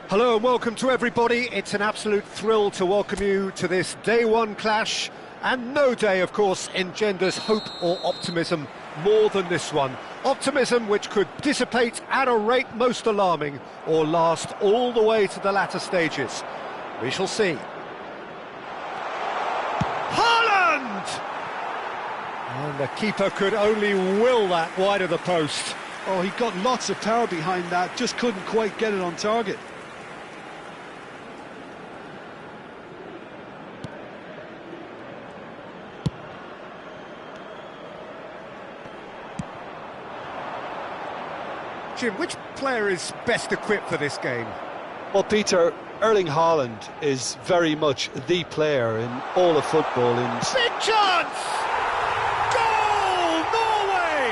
Hello and welcome to everybody. It's an absolute thrill to welcome you to this day one clash, and no day, of course, engenders hope or optimism more than this one. Optimism which could dissipate at a rate most alarming or last all the way to the latter stages. We shall see. Haaland! And the keeper could only will that wide of the post. Oh, he got lots of power behind that, just couldn't quite get it on target. Jim, which player is best equipped for this game? Well, Peter, Erling Haaland is very much the player in all of football. Big chance! Goal! Norway!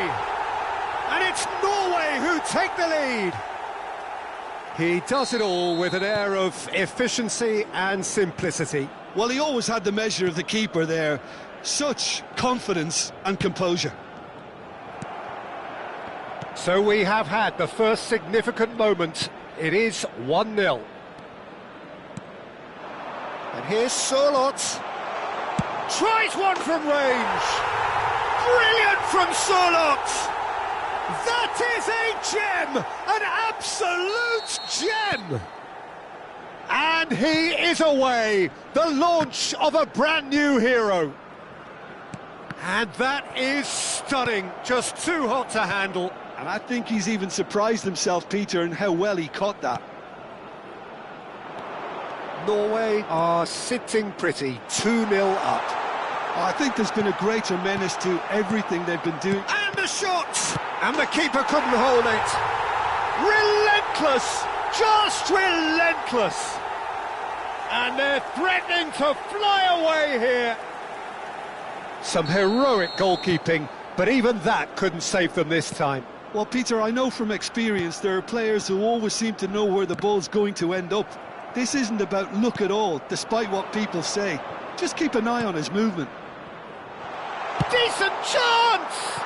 And it's Norway who take the lead. He does it all with an air of efficiency and simplicity. Well, he always had the measure of the keeper there. Such confidence and composure. So we have had the first significant moment. It is 1-0. And here's Sørloth. Tries one from range. Brilliant from Sørloth. That is a gem, an absolute gem. And he is away, the launch of a brand new hero. And that is stunning, just too hot to handle. And I think he's even surprised himself, Peter, in how well he caught that. Norway are sitting pretty, 2-0 up. I think there's been a greater menace to everything they've been doing. And the shot! And the keeper couldn't hold it. Relentless! Just relentless! And they're threatening to fly away here. Some heroic goalkeeping, but even that couldn't save them this time. Well, Peter, I know from experience there are players who always seem to know where the ball's going to end up. This isn't about luck at all, despite what people say. Just keep an eye on his movement. Decent chance!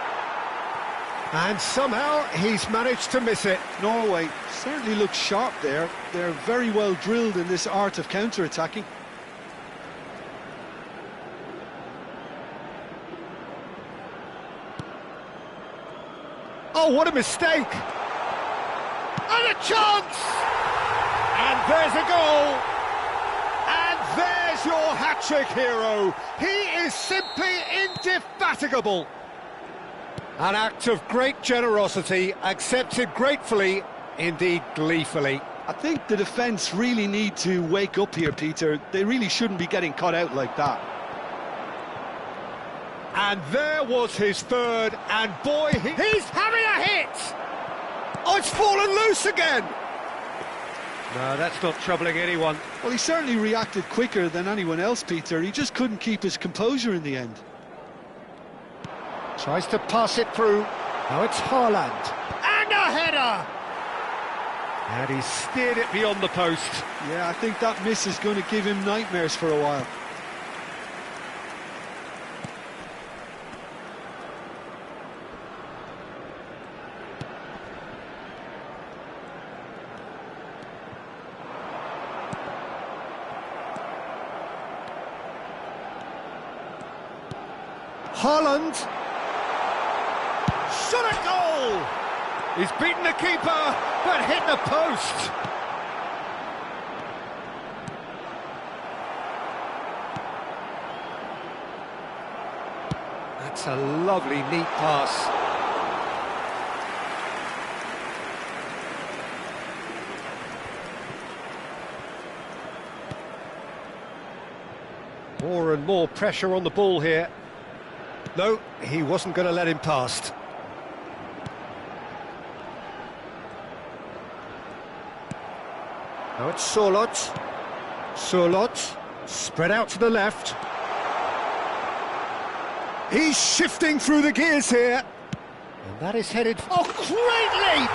And somehow he's managed to miss it. Norway certainly looks sharp there. They're very well drilled in this art of counter-attacking. Oh, what a mistake! And a chance! And there's a goal! And there's your hat-trick hero! He is simply indefatigable! An act of great generosity, accepted gratefully, indeed gleefully. I think the defence really need to wake up here, Peter. They really shouldn't be getting caught out like that. And there was his third, and boy, he's having a hit! Oh, it's fallen loose again! No, that's not troubling anyone. Well, he certainly reacted quicker than anyone else, Peter. He just couldn't keep his composure in the end. Tries to pass it through. Now it's Haaland. And a header! And he steered it beyond the post. Yeah, I think that miss is going to give him nightmares for a while. Haaland. Shot a goal! He's beaten the keeper, but hit the post. That's a lovely, neat pass. More and more pressure on the ball here. No, he wasn't going to let him past. Now it's Sorloth. Sorloth, spread out to the left. He's shifting through the gears here. And that is headed... Oh, great leap!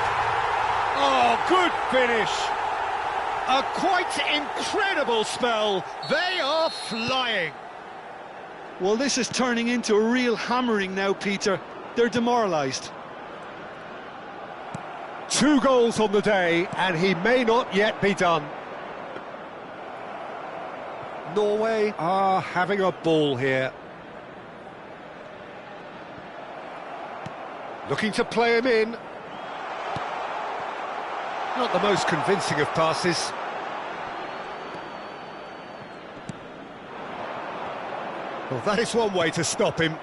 Oh, good finish. A quite incredible spell. They are flying. Well, this is turning into a real hammering now, Peter. They're demoralised. 2 goals on the day, and he may not yet be done. Norway are having a ball here. Looking to play him in. Not the most convincing of passes. Well, that is one way to stop him.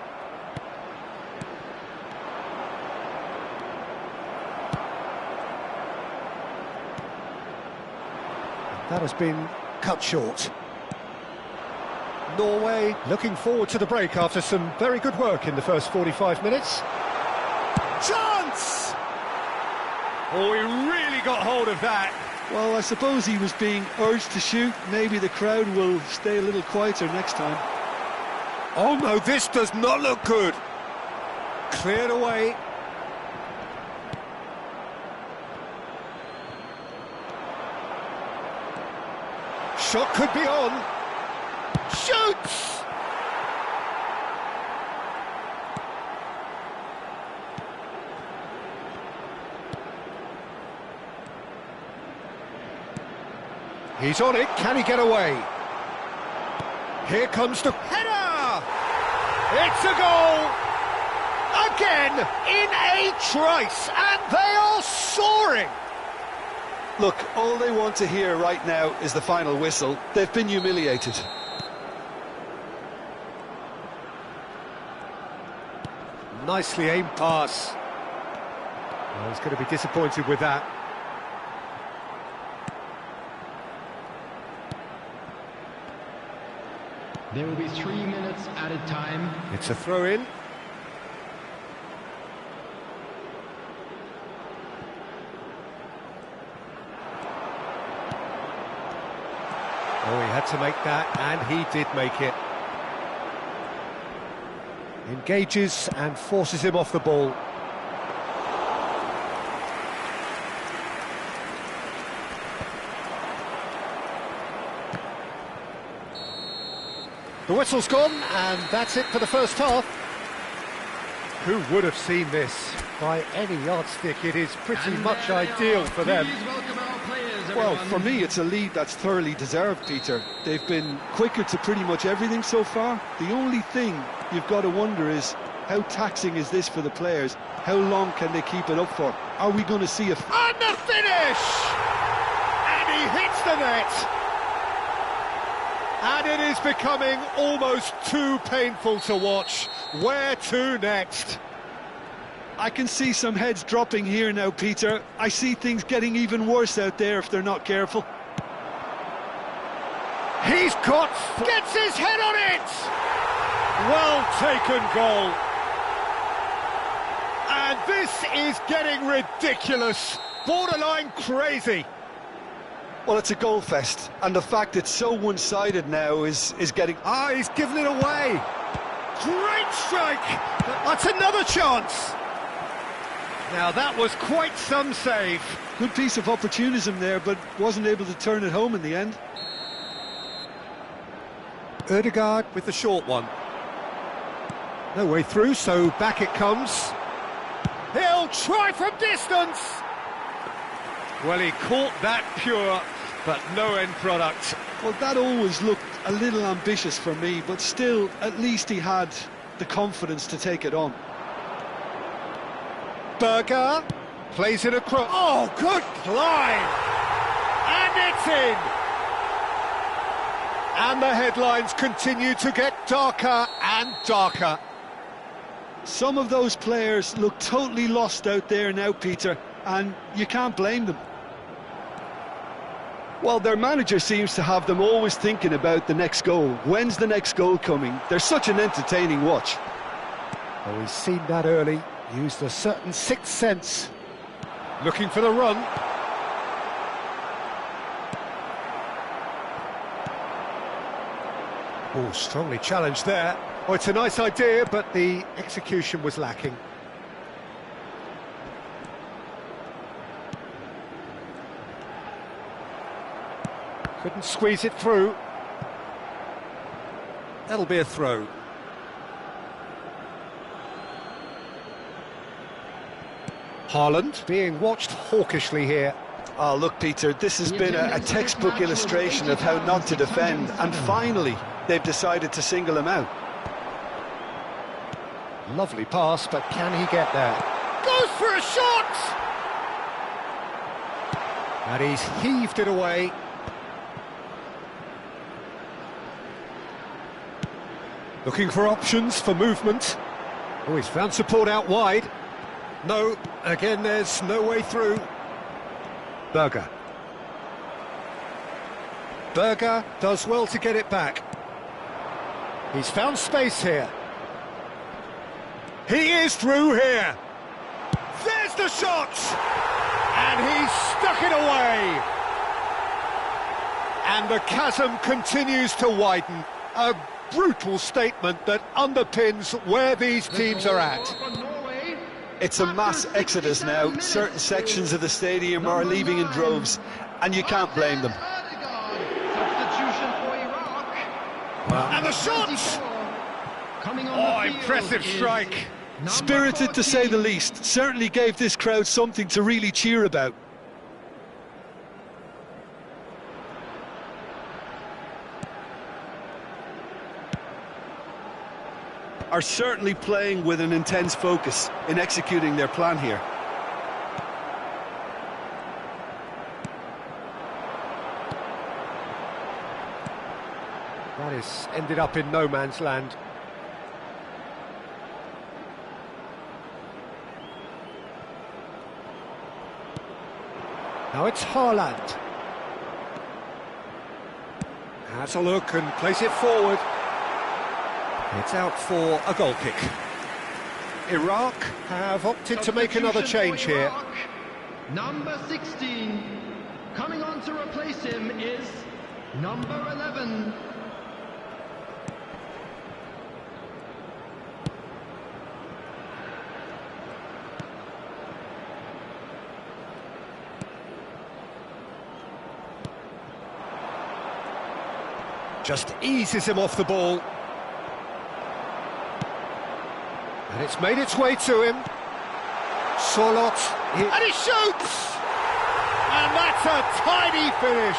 That has been cut short. Norway looking forward to the break after some very good work in the first 45 minutes. Chance! Oh, he really got hold of that. Well, I suppose he was being urged to shoot. Maybe the crowd will stay a little quieter next time. Oh no, this does not look good. Cleared away. Shot could be on. Shoots! He's on it, can he get away? Here comes the header! It's a goal! Again, in a trice, and they are soaring! Look, all they want to hear right now is the final whistle. They've been humiliated. Nicely aimed pass. Well, he's going to be disappointed with that. There will be 3 minutes added time. It's a throw-in. Oh, he had to make that, and he did make it. Engages and forces him off the ball. The whistle's gone, and that's it for the first half. Who would have seen this? By any yardstick, it is pretty much ideal for them. Well, for me, it's a lead that's thoroughly deserved, Peter. They've been quicker to pretty much everything so far. The only thing you've got to wonder is, How taxing is this for the players? How long can they keep it up for? Are we going to see a... And the finish! And he hits the net! And it is becoming almost too painful to watch. Where to next? I can see some heads dropping here now, Peter. I see things getting even worse out there if they're not careful. He's got... gets his head on it! Well taken goal. And this is getting ridiculous. Borderline crazy. Well, it's a goal fest, and the fact it's so one-sided now is getting... Ah, he's given it away. Great strike. That's another chance. Now that was quite some save. Good piece of opportunism there, but wasn't able to turn it home in the end. Ødegaard with the short one. No way through, so back it comes. He'll try from distance. Well, he caught that pure, but no end product. Well, that always looked a little ambitious for me, but still, at least he had the confidence to take it on. Berger plays it across. Oh, good line! And it's in! And the headlines continue to get darker and darker. Some of those players look totally lost out there now, Peter, and you can't blame them. Well, their manager seems to have them always thinking about the next goal. When's the next goal coming? They're such an entertaining watch. Oh, he's seen that early, used a certain sixth sense. Looking for the run. Oh, strongly challenged there. Oh, it's a nice idea, but the execution was lacking. Couldn't squeeze it through. That'll be a throw. Haaland being watched hawkishly here. Oh, look, Peter, this has been a textbook illustration of how not to defend, and finally, they've decided to single him out. Lovely pass, but can he get there? Goes for a shot! And he's heaved it away. Looking for options for movement. Oh, he's found support out wide. No, again, there's no way through. Berger. Berger does well to get it back. He's found space here. He is through here. There's the shot! And he's stuck it away. And the chasm continues to widen. A brutal statement that underpins where these teams are at. It's a mass exodus now. Certain sections of the stadium are leaving in droves, and you can't blame them. And the shot! Oh, impressive strike. Spirited to say the least. Certainly gave this crowd something to really cheer about. Are certainly playing with an intense focus in executing their plan here. That is ended up in no man's land. Now it's Haaland. Has a look and plays it forward. It's out for a goal kick. Iraq have opted to make another change here. Number 16. Coming on to replace him is number 11. Just eases him off the ball. And it's made its way to him. Solot. And he shoots! And that's a tiny finish.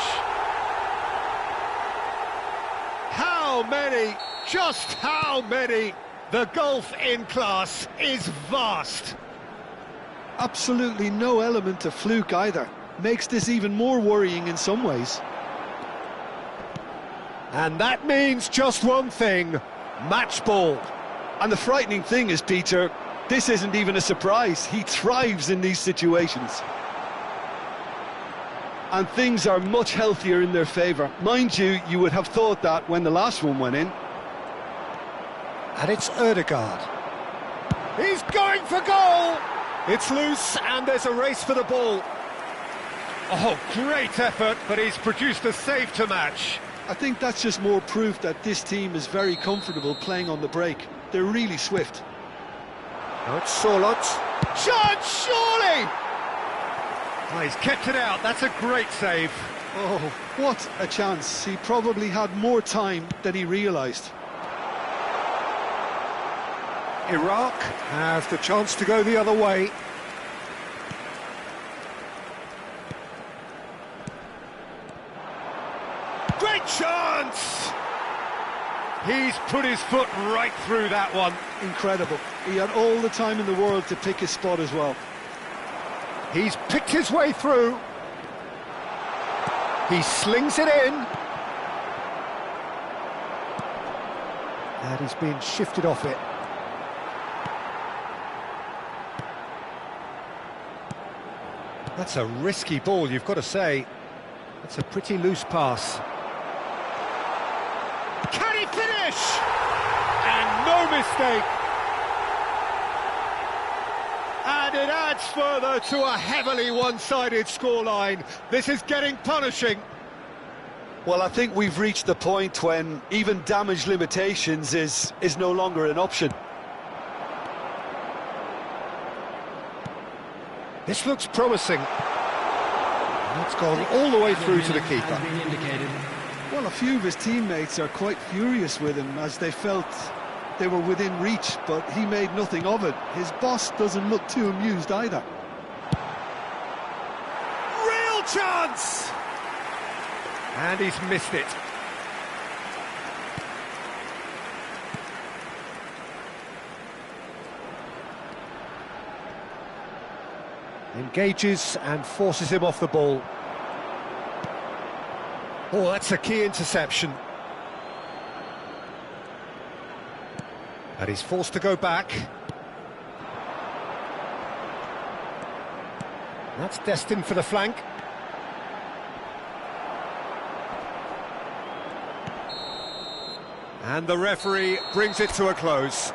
How many, just how many The gulf in class is vast. Absolutely no element of fluke either. Makes this even more worrying in some ways. And that means just one thing, match ball. And the frightening thing is, Peter, this isn't even a surprise. He thrives in these situations. And things are much healthier in their favour. Mind you, you would have thought that when the last one went in. And it's Ødegaard. He's going for goal! It's loose and there's a race for the ball. Oh, great effort, but he's produced a save to match. I think that's just more proof that this team is very comfortable playing on the break. They're really swift. Now it's Sorloth. Chance, surely! Oh, he's kept it out, that's a great save. Oh, what a chance. He probably had more time than he realised. Iraq have the chance to go the other way. Great chance! He's put his foot right through that one. Incredible. He had all the time in the world to pick his spot as well. He's picked his way through. He slings it in. And he's been shifted off it. That's a risky ball, you've got to say. That's a pretty loose pass. Can he finish? And no mistake. And it adds further to a heavily one-sided scoreline. This is getting punishing. Well, I think we've reached the point when even damage limitations is no longer an option. This looks promising. That's gone all the way through to the keeper. Well, a few of his teammates are quite furious with him as they felt they were within reach, but he made nothing of it. His boss doesn't look too amused either. Real chance! And he's missed it. Engages and forces him off the ball. Oh, that's a key interception. And he's forced to go back. That's destined for the flank. And the referee brings it to a close.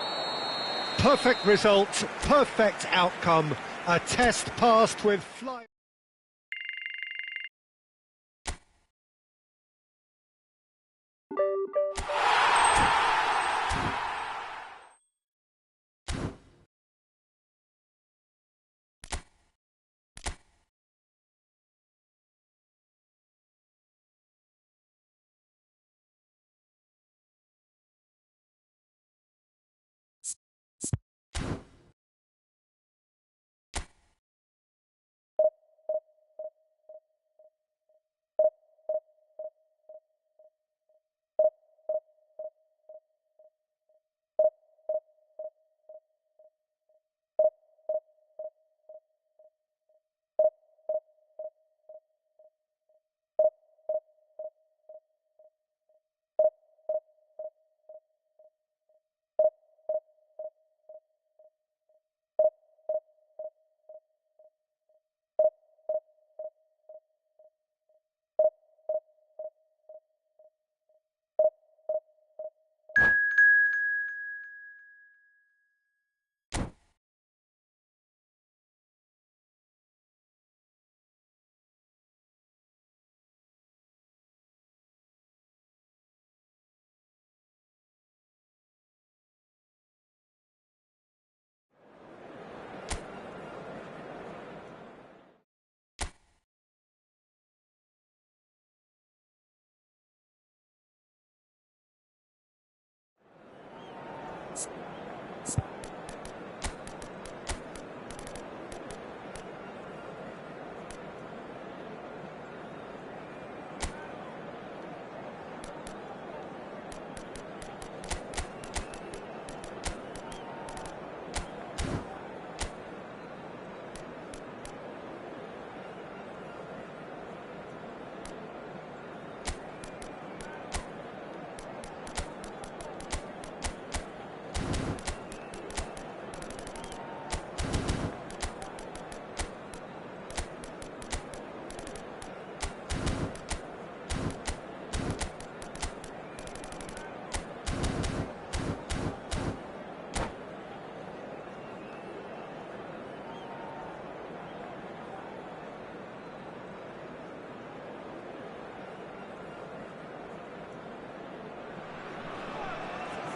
Perfect result, perfect outcome. A test passed with flying.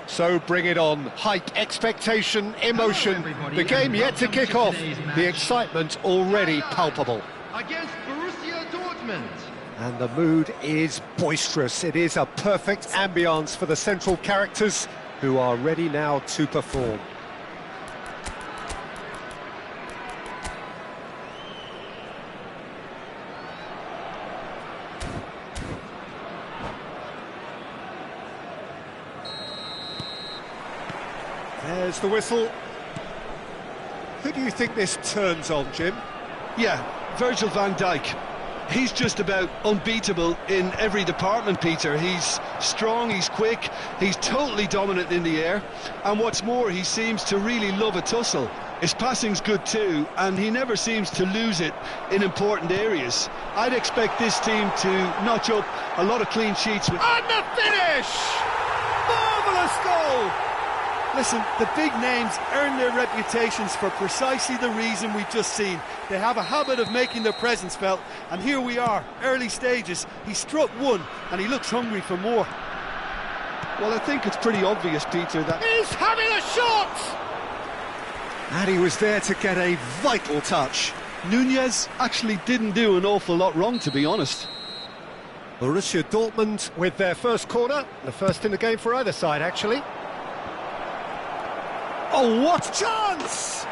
So bring it on. Hype, expectation, emotion. The game yet to kick off. The excitement already palpable. Against Borussia Dortmund. And the mood is boisterous. It is a perfect ambience for the central characters who are ready now to perform. There's the whistle. Who do you think this turns on, Jim? Yeah, Virgil van Dijk. He's just about unbeatable in every department, Peter. He's strong, he's quick, he's totally dominant in the air, and what's more, he seems to really love a tussle. His passing's good too, and he never seems to lose it in important areas. I'd expect this team to notch up a lot of clean sheets with... And the finish! Marvellous goal! Listen, the big names earn their reputations for precisely the reason we've just seen. They have a habit of making their presence felt, and here we are, early stages. He struck one, and he looks hungry for more. Well, I think it's pretty obvious, Peter, that... He's having a shot! And he was there to get a vital touch. Nunez actually didn't do an awful lot wrong, to be honest. Borussia Dortmund with their first corner, the first in the game for either side, actually. Oh, what chance!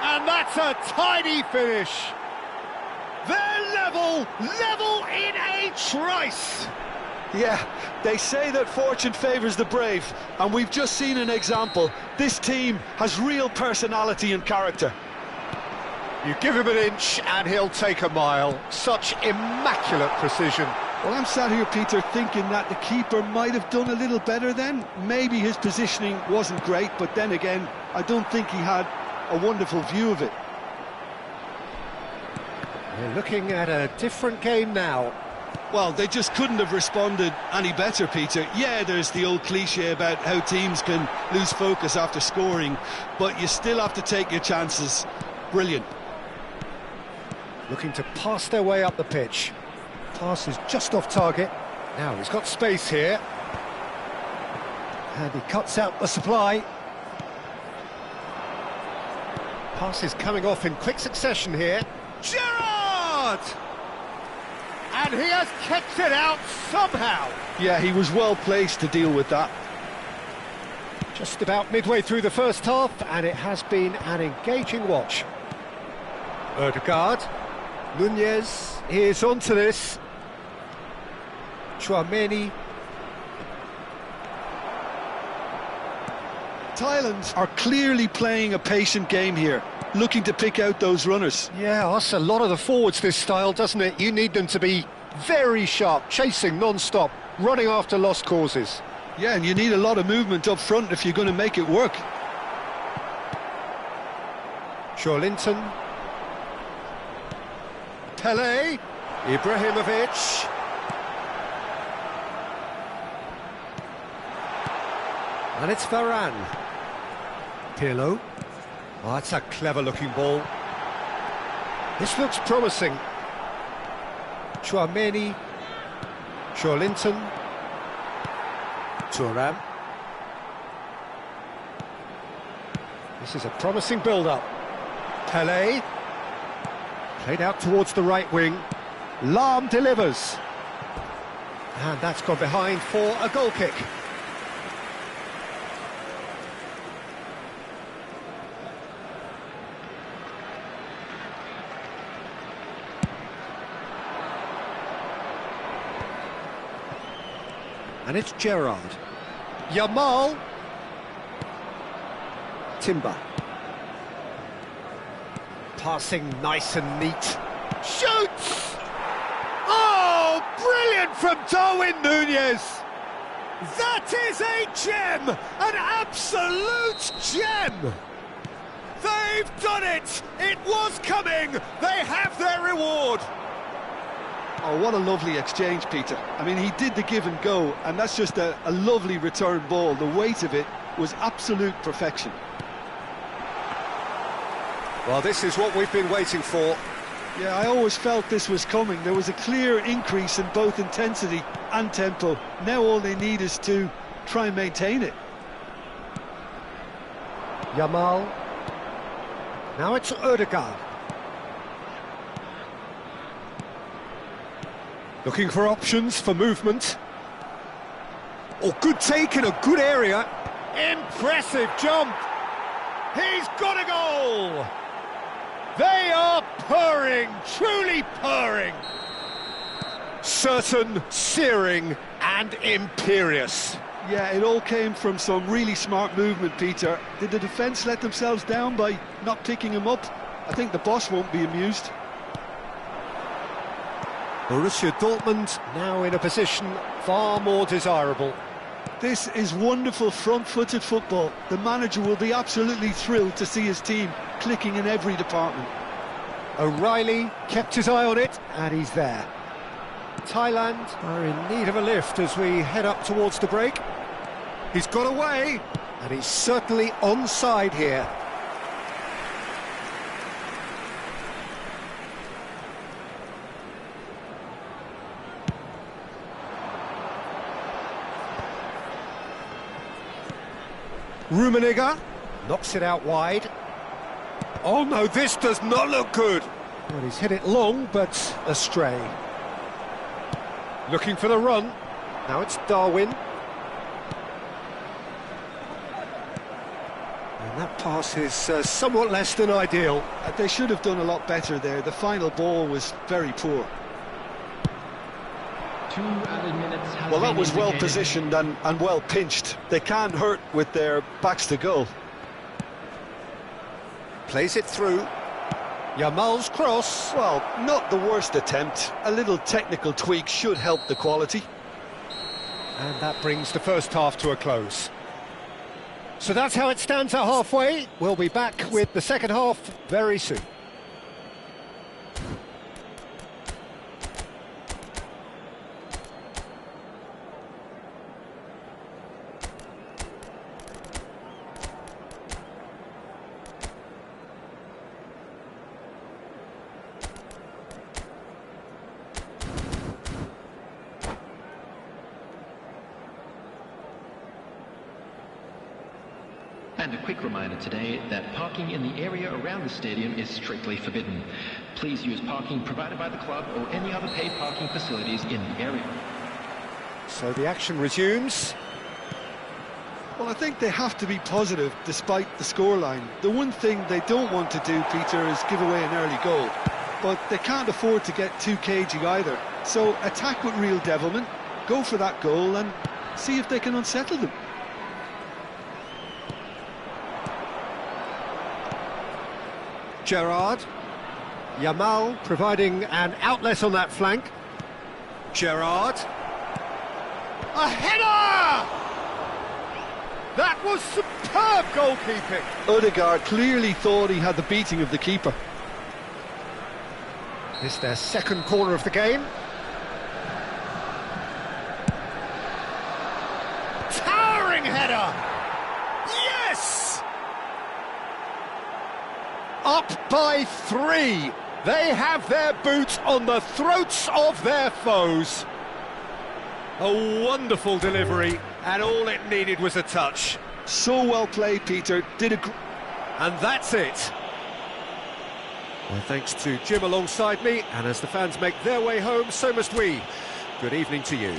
And that's a tidy finish. They're level in a trice. Yeah, they say that fortune favours the brave, and we've just seen an example. This team has real personality and character. You give him an inch and he'll take a mile. Such immaculate precision. Well, I'm sat here, Peter, thinking that the keeper might have done a little better then. Maybe his positioning wasn't great, but then again, I don't think he had a wonderful view of it. We're looking at a different game now. Well, they just couldn't have responded any better, Peter. Yeah, there's the old cliche about how teams can lose focus after scoring, but you still have to take your chances. Brilliant. Looking to pass their way up the pitch. Pass is just off target. Now he's got space here. And he cuts out the supply. Pass is coming off in quick succession here. Gerrard! And he has kept it out somehow. Yeah, he was well placed to deal with that. Just about midway through the first half, and it has been an engaging watch. Odegaard. Nunez is onto this. Tchouaméni. Thailand are clearly playing a patient game here, looking to pick out those runners. Yeah, that's a lot of the forwards, this style, doesn't it? You need them to be very sharp, chasing non-stop, running after lost causes. Yeah, and you need a lot of movement up front if you're going to make it work. Joelinton. Pele. Ibrahimovic. And it's Varane. Pirlo. Oh, that's a clever-looking ball. This looks promising. Tchouaméni. Joelinton. Thuram. This is a promising build-up. Pele. Played out towards the right wing. Lahm delivers. And that's gone behind for a goal kick. And it's Gerrard. Yamal. Timber. Passing nice and neat. Shoots! Oh, brilliant from Darwin Nunez! That is a gem! An absolute gem! They've done it! It was coming! They have their reward! Oh, what a lovely exchange, Peter. I mean, he did the give and go, and that's just a lovely return ball. The weight of it was absolute perfection. Well, this is what we've been waiting for. Yeah, I always felt this was coming. There was a clear increase in both intensity and tempo. Now all they need is to try and maintain it. Yamal. Now it's Odegaard. Looking for options for movement. Oh, good take in a good area. Impressive jump. He's got a goal. They are purring, truly purring. Certain, searing and imperious. Yeah, it all came from some really smart movement, Peter. Did the defence let themselves down by not picking him up? I think the boss won't be amused. Borussia Dortmund now in a position far more desirable. This is wonderful front-footed football. The manager will be absolutely thrilled to see his team clicking in every department. O'Reilly kept his eye on it, and he's there. Thailand are in need of a lift as we head up towards the break. He's got away, and he's certainly onside here. Rummenigge knocks it out wide. Oh no, this does not look good. Well, he's hit it long, but astray. Looking for the run. Now it's Darwin. And that pass is somewhat less than ideal. They should have done a lot better there. The final ball was very poor. 2 added minutes has Well, that been was well indicated. positioned and well pinched. They can't hurt with their backs to goal. Plays it through. Yamal's cross. Well, not the worst attempt. A little technical tweak should help the quality. And that brings the first half to a close. So that's how it stands at halfway. We'll be back with the second half very soon. And a quick reminder today that parking in the area around the stadium is strictly forbidden. Please use parking provided by the club or any other paid parking facilities in the area. So the action resumes. Well, I think they have to be positive despite the scoreline. The one thing they don't want to do, Peter, is give away an early goal. But they can't afford to get too cagey either. So attack with real devilment, go for that goal and see if they can unsettle them. Gerrard. Yamal providing an outlet on that flank. Gerrard. A header! That was superb goalkeeping. Odegaard clearly thought he had the beating of the keeper. It's their second corner of the game. Towering header! Yes! Up by 3. They have their boots on the throats of their foes. A wonderful delivery, and all it needed was a touch. So well played, Peter. And that's it. Well, thanks to Jim alongside me, and as the fans make their way home, so must we. Good evening to you.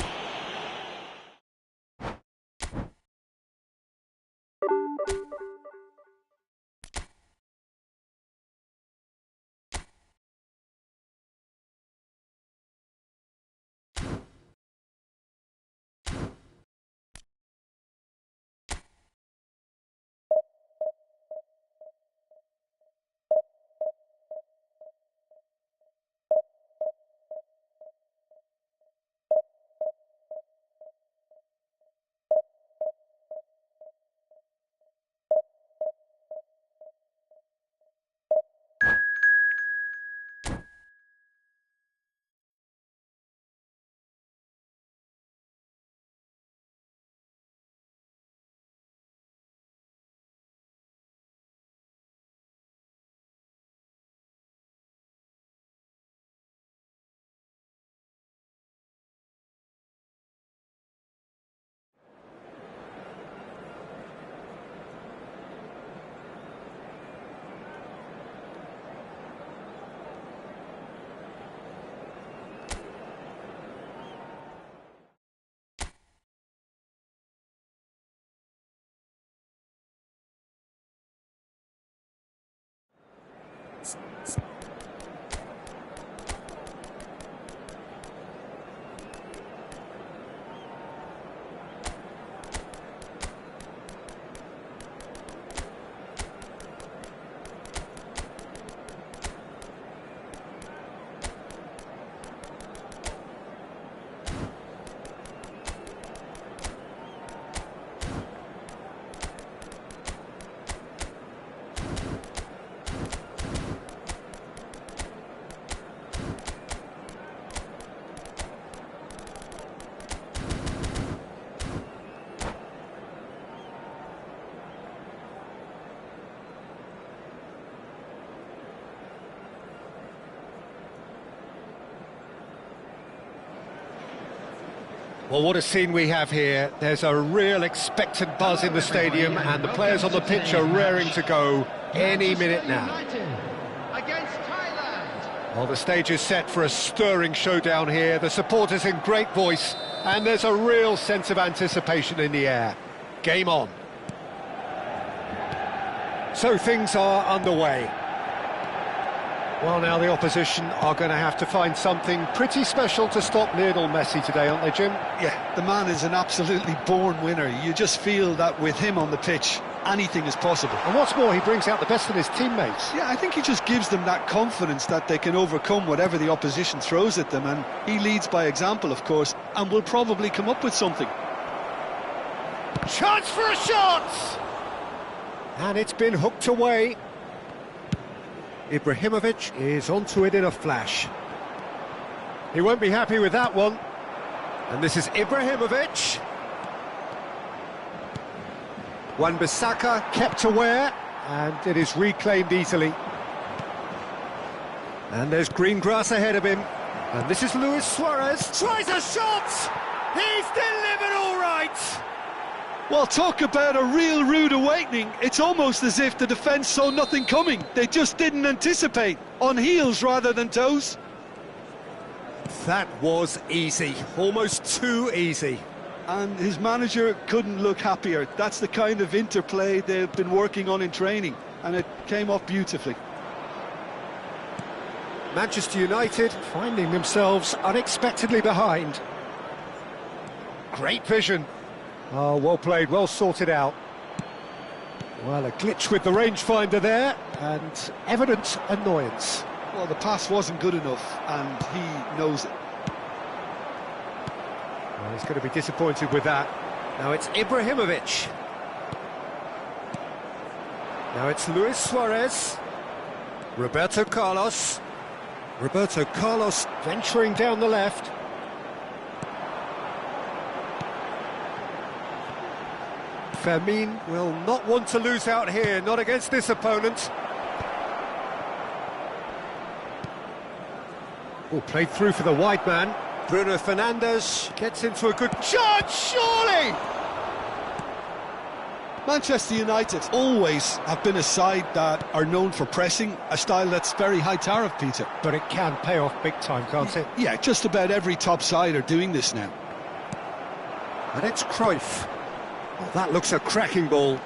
Well, what a scene we have here. There's a real expectant buzz in the stadium, and the players on the pitch are raring to go any minute now. Against Thailand. Well, the stage is set for a stirring showdown here. The supporters in great voice, and there's a real sense of anticipation in the air. Game on. So things are underway. Well, now the opposition are going to have to find something pretty special to stop Lionel Messi today, aren't they, Jim? Yeah, the man is an absolutely born winner. You just feel that with him on the pitch, anything is possible. And what's more, he brings out the best in his teammates. Yeah, I think he just gives them that confidence that they can overcome whatever the opposition throws at them, and he leads by example, of course, and will probably come up with something. Chance for a shot! And it's been hooked away. Ibrahimovic is onto it in a flash. He won't be happy with that one. And this is Ibrahimovic. Wan-Bissaka kept aware, and it is reclaimed easily. And there's green grass ahead of him. And this is Luis Suarez. Tries a shot! He's delivered all right! Well, talk about a real rude awakening. It's almost as if the defence saw nothing coming. They just didn't anticipate. On heels rather than toes. That was easy. Almost too easy. And his manager couldn't look happier. That's the kind of interplay they've been working on in training, and it came off beautifully. Manchester United finding themselves unexpectedly behind. Great vision. Oh, well played, well sorted out. Well, a glitch with the rangefinder there, and evident annoyance. Well, the pass wasn't good enough, and he knows it. Well, he's going to be disappointed with that. Now it's Ibrahimovic. Now it's Luis Suarez. Roberto Carlos. Roberto Carlos venturing down the left. Fermin will not want to lose out here, not against this opponent. Oh, played through for the wide man. Bruno Fernandes gets into a good Chance, surely! Manchester United always have been a side that are known for pressing, a style that's very high tariff, Peter. but it can pay off big time, can't it? Yeah, just about every top side are doing this now. And it's Cruyff. Oh, that looks a cracking ball.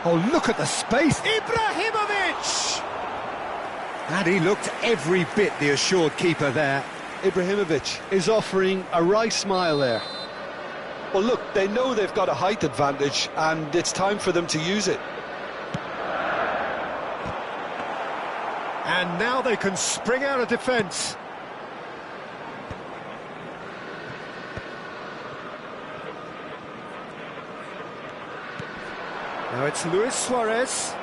Oh, look at the space. Ibrahimovic! And he looked every bit the assured keeper there. Ibrahimovic is offering a wry smile there. Well, look, they know they've got a height advantage, and it's time for them to use it. And now they can spring out of defence. Now it's Luis Suarez.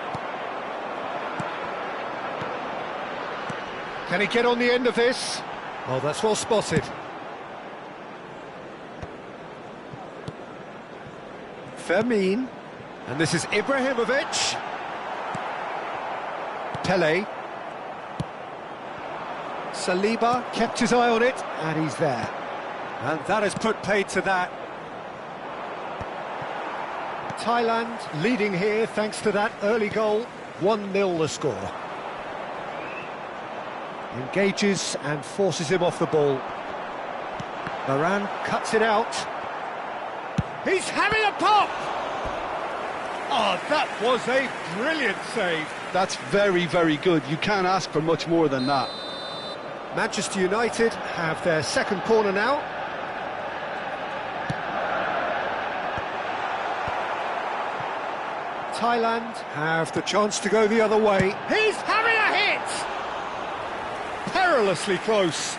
Can he get on the end of this? Oh, that's well spotted. Fermin. And this is Ibrahimovic. Pele. Saliba kept his eye on it, and he's there. And that has put paid to that. Thailand leading here thanks to that early goal. 1-0 the score. Engages and forces him off the ball. Varane cuts it out. He's having a pop! Oh, that was a brilliant save. That's very, very good. You can't ask for much more than that. Manchester United have their second corner now. Thailand have the chance to go the other way. He's having a hit! Perilously close.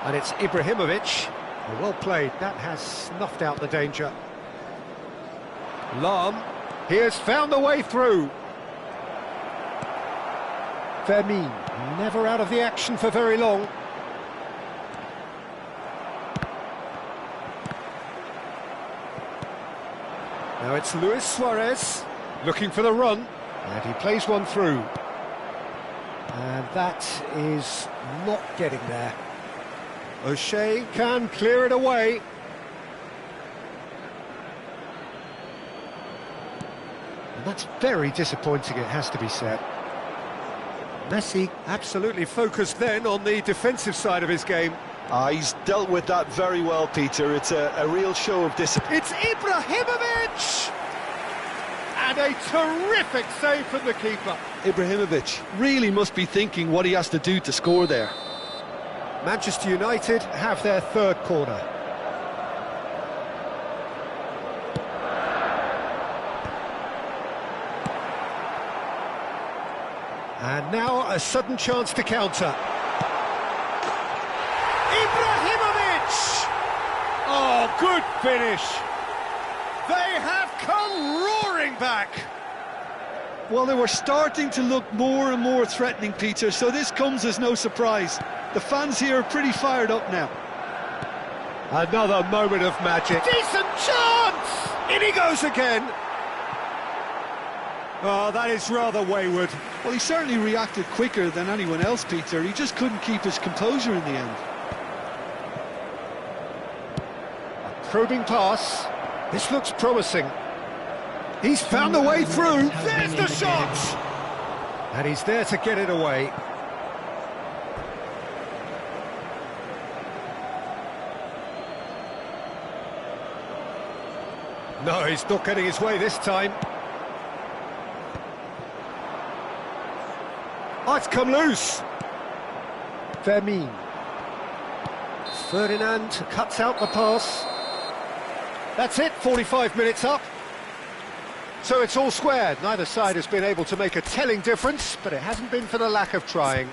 And it's Ibrahimovic. Well played, that has snuffed out the danger. Lam, he has found the way through. Fermin, never out of the action for very long. Now it's Luis Suarez, looking for the run. And he plays one through. And that is not getting there. O'Shea can clear it away. And that's very disappointing, it has to be said. Messi absolutely focused then on the defensive side of his game. He's dealt with that very well, Peter. It's a real show of discipline. It's Ibrahimovic! And a terrific save from the keeper. Ibrahimovic really must be thinking what he has to do to score there. Manchester United have their third corner. And now a sudden chance to counter. Ibrahimovic! Oh, good finish. They have come roaring back. Well, they were starting to look more and more threatening, Peter, so this comes as no surprise. The fans here are pretty fired up now. Another moment of magic. Decent chance! In he goes again. Oh, that is rather wayward. Well, he certainly reacted quicker than anyone else, Peter. He just couldn't keep his composure in the end. A probing pass. This looks promising. He's found a way through. There's the shot! And he's there to get it away. No, he's not getting his way this time. Oh, it's come loose. Vermeer. Ferdinand cuts out the pass. That's it, 45 minutes up. So it's all squared. Neither side has been able to make a telling difference, but it hasn't been for the lack of trying.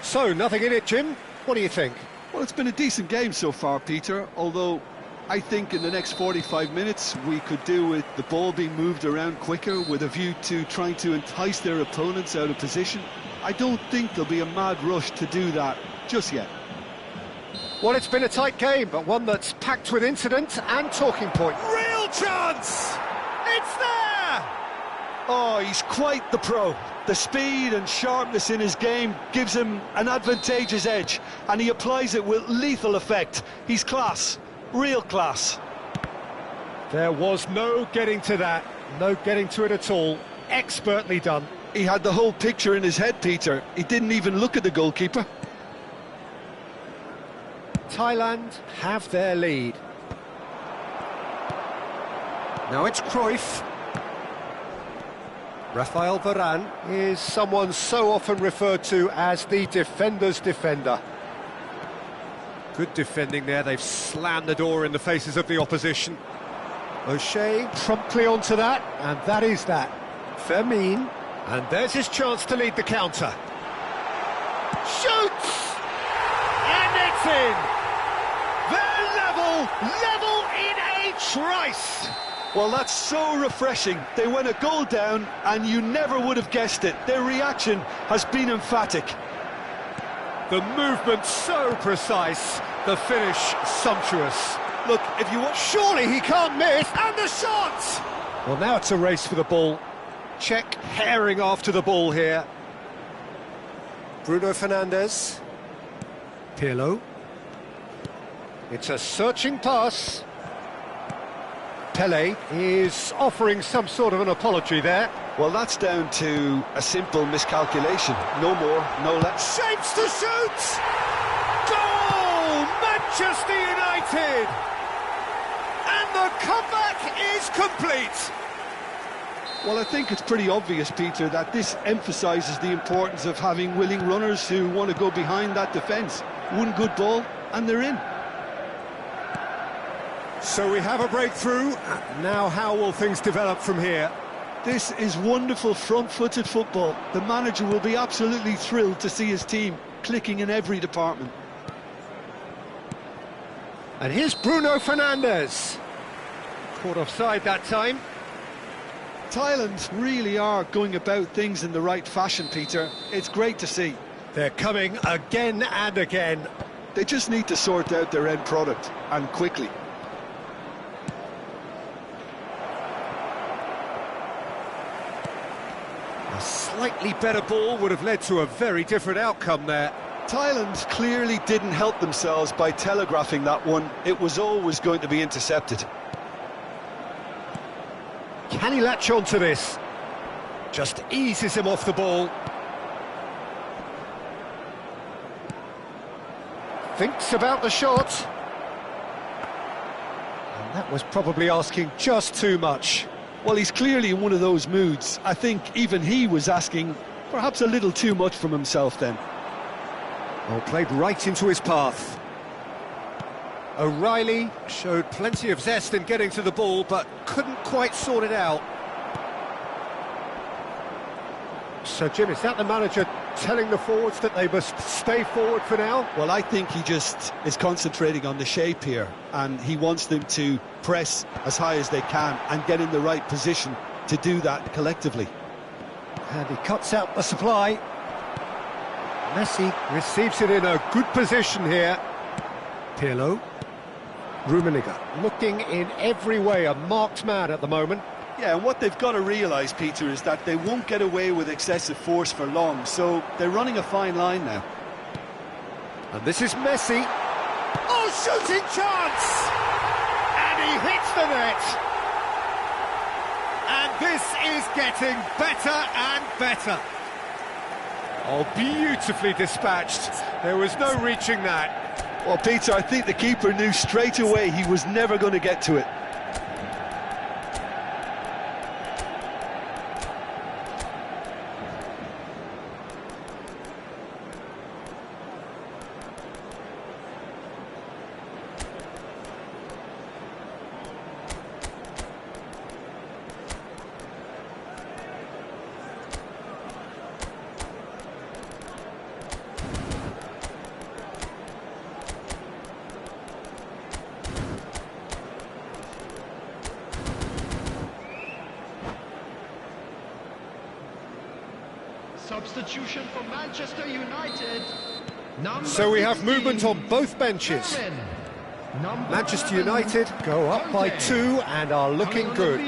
So, nothing in it, Jim. What do you think? Well, it's been a decent game so far, Peter, although I think in the next 45 minutes we could do with the ball being moved around quicker with a view to trying to entice their opponents out of position. I don't think there'll be a mad rush to do that just yet. Well, it's been a tight game, but one that's packed with incident and talking point. Real chance! It's there! Oh, he's quite the pro. The speed and sharpness in his game gives him an advantageous edge, and he applies it with lethal effect. He's class, real class. There was no getting to that, no getting to it at all. Expertly done. He had the whole picture in his head, Peter. He didn't even look at the goalkeeper. Thailand have their lead. Now it's Cruyff. Rafael Varane is someone so often referred to as the defender's defender. Good defending there, they've slammed the door in the faces of the opposition. O'Shea promptly onto that, and that is that. Vermeer, and there's his chance to lead the counter. Shoots! And it's in! They're level in a trice! Well, that's so refreshing. They went a goal down, and you never would have guessed it. Their reaction has been emphatic. The movement so precise, the finish sumptuous. Look, if you want... Surely he can't miss! And the shot! Well, now it's a race for the ball. Czech herring after the ball here. Bruno Fernandes. Pirlo. It's a searching pass. Pele is offering some sort of an apology there. Well, that's down to a simple miscalculation. No more, no less. Shapes to shoot! Goal! Manchester United! And the comeback is complete! Well, I think it's pretty obvious, Peter, that this emphasises the importance of having willing runners who want to go behind that defence. One good ball, and they're in. So we have a breakthrough. Now how will things develop from here? This is wonderful front-footed football. The manager will be absolutely thrilled to see his team clicking in every department. And here's Bruno Fernandes. Caught offside that time. Thailand really are going about things in the right fashion, Peter. It's great to see. They're coming again and again. They just need to sort out their end product, and quickly. slightly better ball would have led to a very different outcome there. Thailand clearly didn't help themselves by telegraphing that one. It was always going to be intercepted. Can he latch on to this? Just eases him off the ball. Thinks about the shot. And that was probably asking just too much. Well, he's clearly in one of those moods. I think even he was asking perhaps a little too much from himself then. Well, played right into his path. O'Reilly showed plenty of zest in getting to the ball, but couldn't quite sort it out. So, Jim, is that the manager telling the forwards that they must stay forward for now? Well, I think he just is concentrating on the shape here, and he wants them to press as high as they can and get in the right position to do that collectively. And he cuts out the supply. Messi receives it in a good position here. Pirlo. Rummenigge looking in every way a marked man at the moment. Yeah, and what they've got to realise, Peter, is that they won't get away with excessive force for long, so they're running a fine line now. And this is Messi. Oh, shooting chance! And he hits the net. And this is getting better and better. Oh, beautifully dispatched. There was no reaching that. Well, Peter, I think the keeper knew straight away he was never going to get to it. Substitution for Manchester United. So we have movement on both benches. Manchester United go up by 2 and are looking good.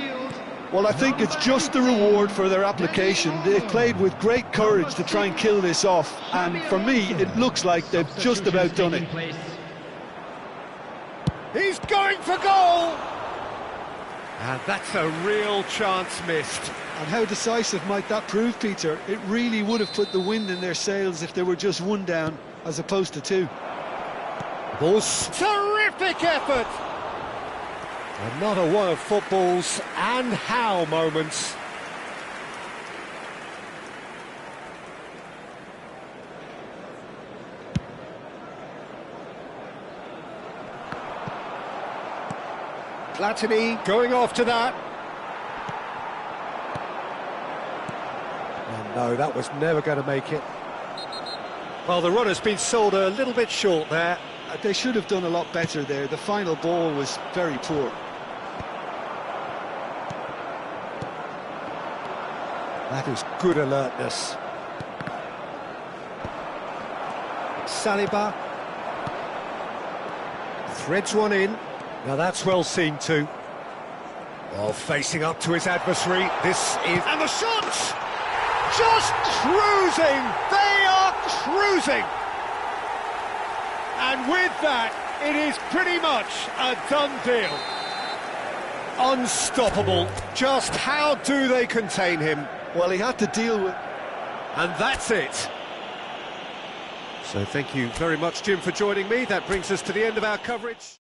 Well, I think it's just the reward for their application. They've played with great courage to try and kill this off, and for me, it looks like they've just about done it. He's going for goal! And that's a real chance missed. And how decisive might that prove, Peter? It really would have put the wind in their sails if they were just 1 down, as opposed to 2. Ball's Terrific effort! another one of football's and how moments. Platini going after that. Oh no, that was never going to make it. Well, the run has been sold a little bit short there. They should have done a lot better there. The final ball was very poor. That is good alertness. Saliba threads one in. Now that's well seen too. Well, facing up to his adversary, this is... And the shot! Just cruising! They are cruising! And with that, it is pretty much a done deal. Unstoppable. Just how do they contain him? Well, he had to deal with... And that's it. So thank you very much, Jim, for joining me. That brings us to the end of our coverage.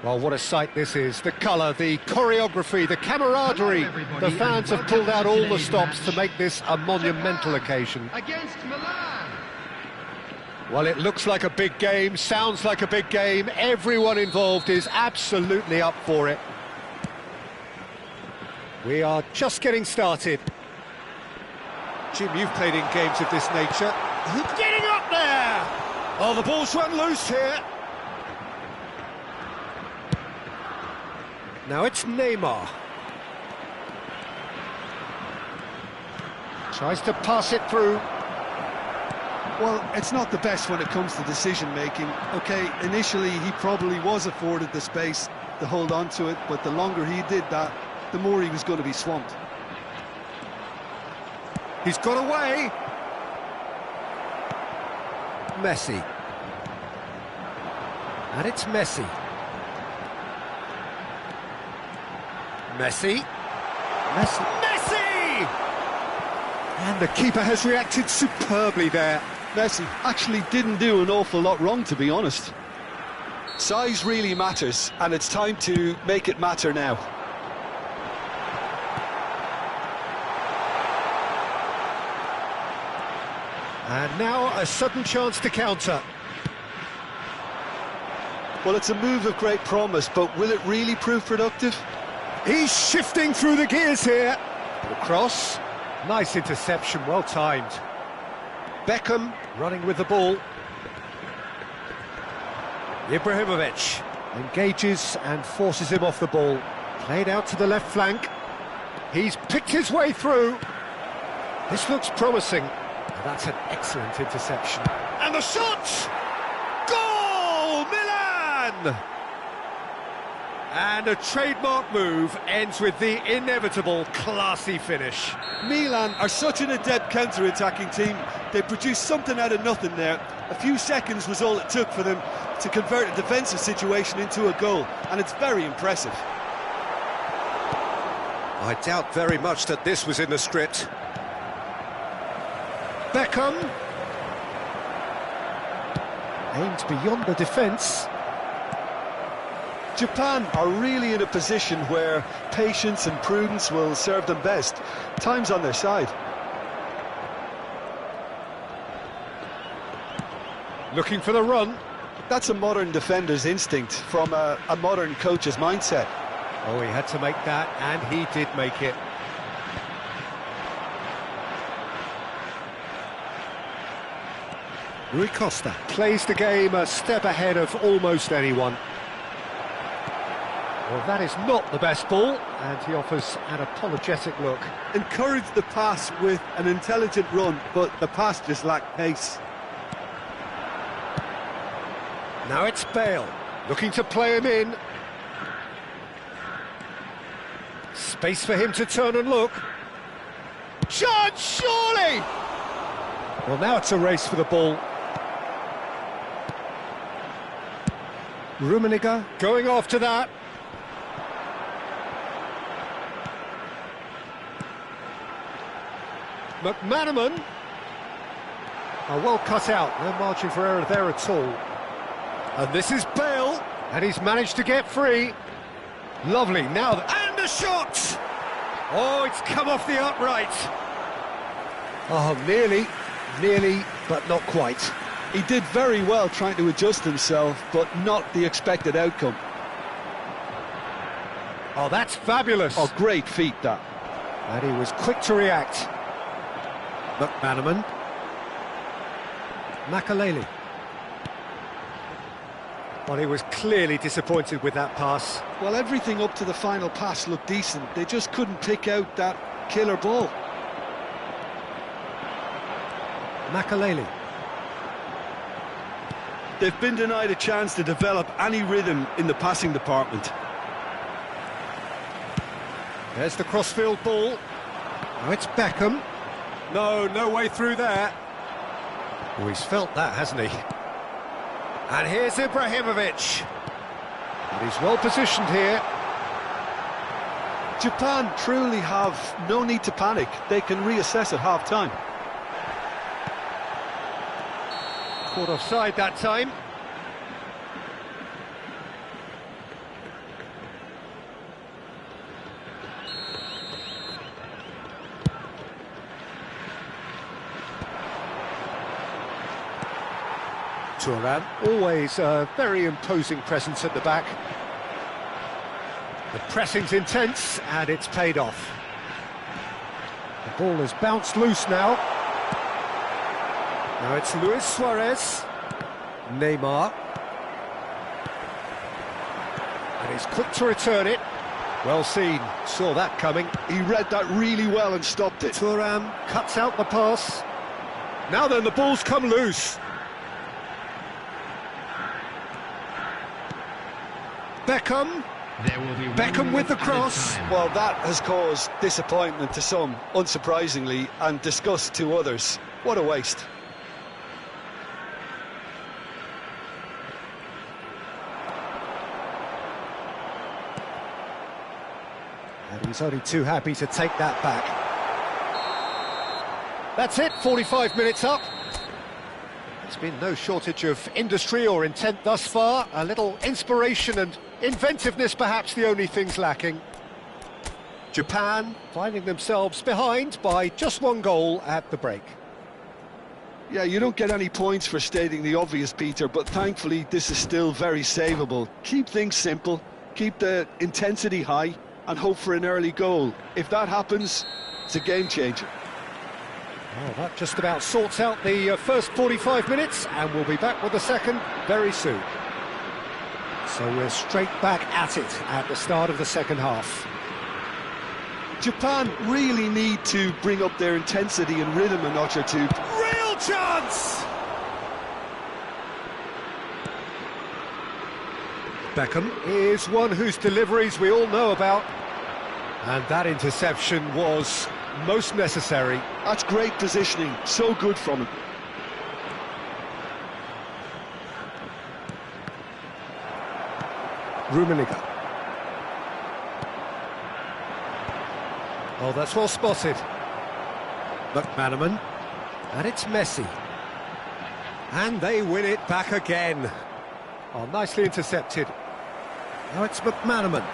Well, what a sight this is. The colour, the choreography, the camaraderie. The fans have pulled out all the stops to make this a monumental occasion. Against Milan. Well, it looks like a big game, sounds like a big game. Everyone involved is absolutely up for it. We are just getting started. Jim, you've played in games of this nature. Getting up there. Oh, the ball's run loose here. Now it's Neymar. Tries to pass it through. Well, it's not the best when it comes to decision-making. OK, initially he probably was afforded the space to hold on to it, but the longer he did that, the more he was going to be swamped. He's got away. Messi. And it's Messi. Messi. Messi! And the keeper has reacted superbly there. Messi actually didn't do an awful lot wrong, to be honest. Size really matters, and it's time to make it matter now. And now a sudden chance to counter. Well, it's a move of great promise, but will it really prove productive? He's shifting through the gears here. The cross. Nice interception, well timed. Beckham running with the ball. Ibrahimovic engages and forces him off the ball. Played out to the left flank. He's picked his way through. This looks promising. That's an excellent interception. And the shot! Goal! Milan! And a trademark move ends with the inevitable classy finish. Milan are such an adept counter-attacking team. They produced something out of nothing there. A few seconds was all it took for them to convert a defensive situation into a goal, and it's very impressive. I doubt very much that this was in the script. Beckham aimed beyond the defence. Japan are really in a position where patience and prudence will serve them best. Time's on their side. Looking for the run. That's a modern defender's instinct from a modern coach's mindset. Oh, he had to make that, and he did make it. Rui Costa plays the game a step ahead of almost anyone. Well, that is not the best ball, and he offers an apologetic look. Encouraged the pass with an intelligent run, but the pass just lacked pace. Now it's Bale, looking to play him in. Space for him to turn and look. Chance, surely! Well, now it's a race for the ball. Rummenigge going after that. McManaman. Oh, well cut out, no margin for error there at all. And this is Bale, and he's managed to get free. Lovely, now... And a shot! Oh, it's come off the upright. Oh, nearly, but not quite. He did very well trying to adjust himself, but not the expected outcome. Oh, that's fabulous. Oh, great feat, that. And he was quick to react. McManaman. Makaleli. Well, he was clearly disappointed with that pass. Well, everything up to the final pass looked decent. They just couldn't pick out that killer ball. Makaleli. They've been denied a chance to develop any rhythm in the passing department. There's the crossfield ball. Now it's Beckham. No way through there. Oh, he's felt that, hasn't he? And here's Ibrahimovic. And he's well positioned here. Japan truly have no need to panic. They can reassess at half-time. Caught offside that time. Thuram, always a very imposing presence at the back. The pressing's intense, and it's paid off. The ball has bounced loose now. Now it's Luis Suarez. Neymar. And he's quick to return it. Well seen, saw that coming. He read that really well and stopped it. Thuram cuts out the pass. Now then, the ball's come loose. Beckham. Beckham with the cross. Well, that has caused disappointment to some, unsurprisingly, and disgust to others. What a waste. And he's only too happy to take that back. That's it, 45 minutes up. There's been no shortage of industry or intent thus far. A little inspiration and inventiveness, perhaps the only things lacking. Japan finding themselves behind by just one goal at the break. Yeah, you don't get any points for stating the obvious, Peter, but thankfully this is still very savable. Keep things simple, keep the intensity high, and hope for an early goal. If that happens, it's a game changer. Well, that just about sorts out the first 45 minutes, and we'll be back with the second very soon. So we're straight back at it at the start of the second half. Japan really need to bring up their intensity and rhythm a notch or two. Real chance! Beckham is one whose deliveries we all know about. And that interception was most necessary. That's great positioning, so good from him. Rummenigge. Oh, that's well spotted. McManaman. And it's Messi. And they win it back again. Oh, nicely intercepted. Now it's McManaman.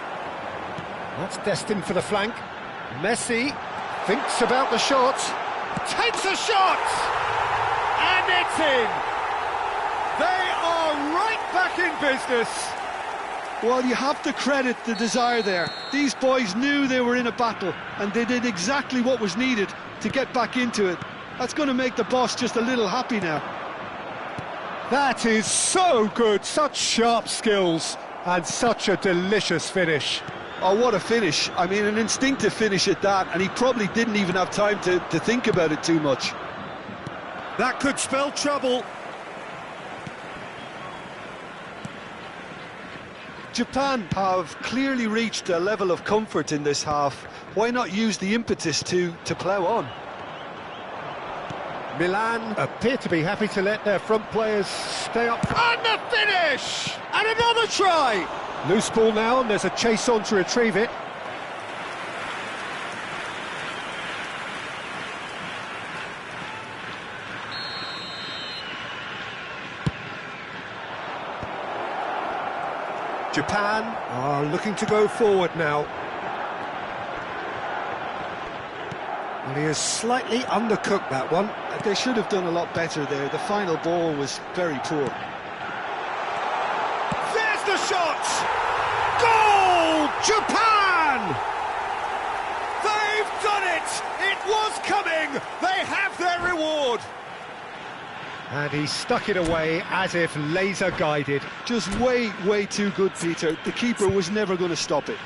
That's destined for the flank. Messi thinks about the shot. Takes a shot! And it's in! They are right back in business. Well, you have to credit the desire there. These boys knew they were in a battle, and they did exactly what was needed to get back into it. That's going to make the boss just a little happy now. That is so good, such sharp skills, and such a delicious finish. Oh, what a finish. I mean, an instinctive finish at that, and he probably didn't even have time to think about it too much. That could spell trouble. Japan have clearly reached a level of comfort in this half. Why not use the impetus to plough on? Milan appear to be happy to let their front players stay up. And the finish! And another try! Loose ball now, and there's a chase on to retrieve it. Japan are looking to go forward now. Well, he has slightly undercooked that one. They should have done a lot better there. The final ball was very poor. There's the shot! Goal! Japan! They've done it! It was coming! They have their reward! And he stuck it away as if laser guided. Just way, way too good, Peter. The keeper was never going to stop it.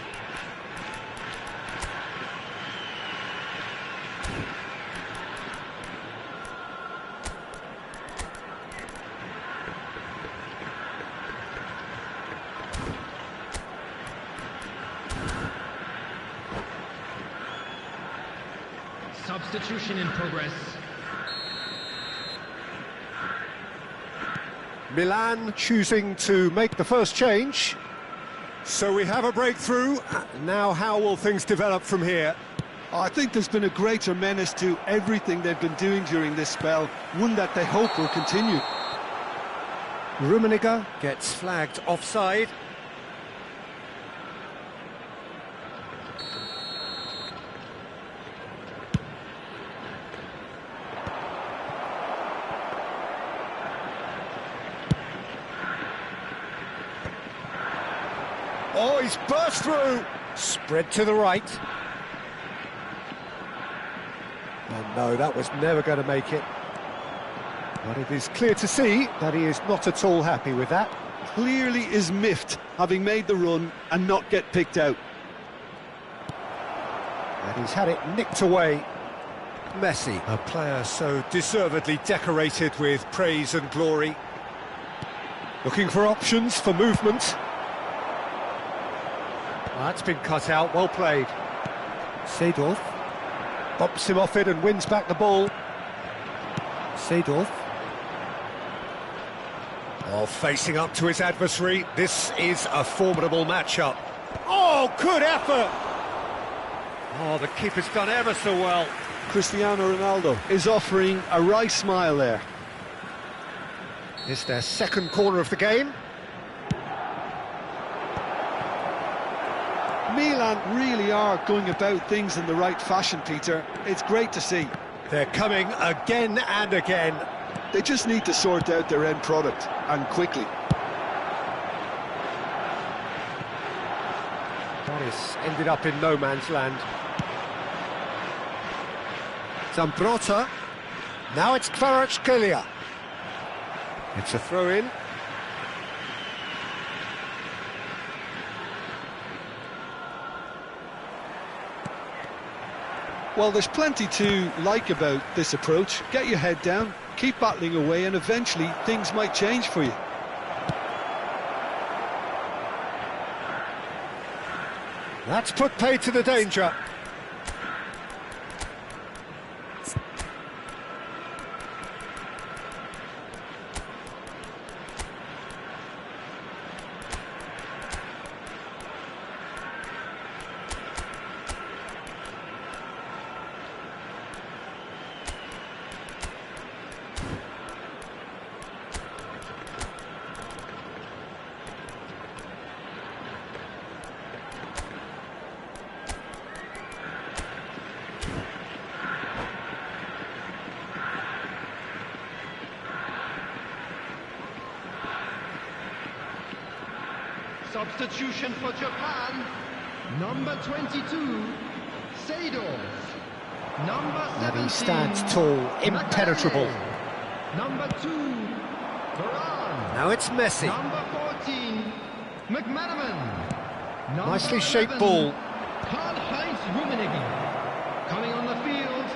Substitution in progress. Milan choosing to make the first change. So we have a breakthrough. Now how will things develop from here? I think there's been a greater menace to everything they've been doing during this spell, one that they hope will continue. Rummenigge gets flagged offside. Oh, he's burst through. Spread to the right. Oh no, that was never going to make it. But it is clear to see that he is not at all happy with that. Clearly is miffed, having made the run and not get picked out. And he's had it nicked away. Messi, a player so deservedly decorated with praise and glory. Looking for options for movement. Well, that's been cut out, well played. Seedorf bops him off it and wins back the ball. Seedorf. Oh, facing up to his adversary. This is a formidable matchup. Oh, good effort! Oh, the keeper's done ever so well. Cristiano Ronaldo is offering a wry smile there. It's their second corner of the game. Milan really are going about things in the right fashion, Peter. It's great to see. They're coming again and again. They just need to sort out their end product, and quickly. Boris ended up in no man's land. Zambrotta. Now it's Kvaratskhelia. It's a throw-in. Well, there's plenty to like about this approach. Get your head down, keep battling away, and eventually things might change for you. That's put paid to the danger. Substitution for Japan, number 22, Seedorf. Number 17, And he stands tall, impenetrable. Number 2, Varane. Now it's Messi. Number 14, McManaman. Number Nicely shaped 11, ball. Karl-Heinz Rummenigge. Coming on the field,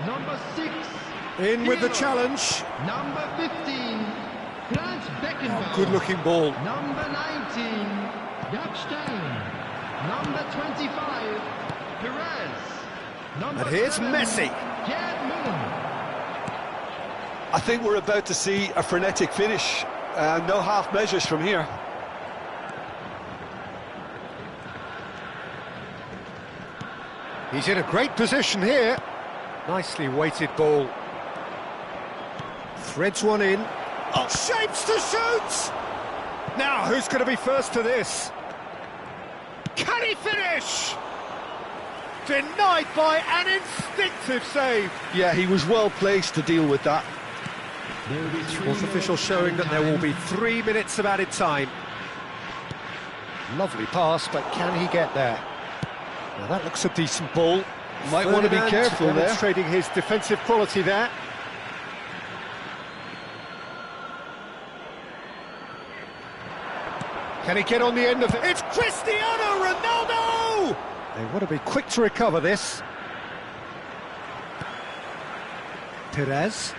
number 6, In with the Pirlo. challenge. Number 15, Franz Beckenbauer. Good looking ball. Number 19, Jaap Stein. Number 25, Perez. Number And here's 7, Messi. Gerd Müller. I think we're about to see a frenetic finish. No half measures from here. He's in a great position here. Nicely weighted ball. Threads one in. Oh, shapes to shoot! Now, who's going to be first to this? Can he finish? Denied by an instinctive save. Yeah, he was well placed to deal with that. Sports official showing that there will be 3 minutes of added time. Lovely pass, but can he get there? Well, that looks a decent ball. Might want to be careful there. Demonstrating his defensive quality there. Can he get on the end of it? It's Cristiano Ronaldo! They want to be quick to recover this. Perez.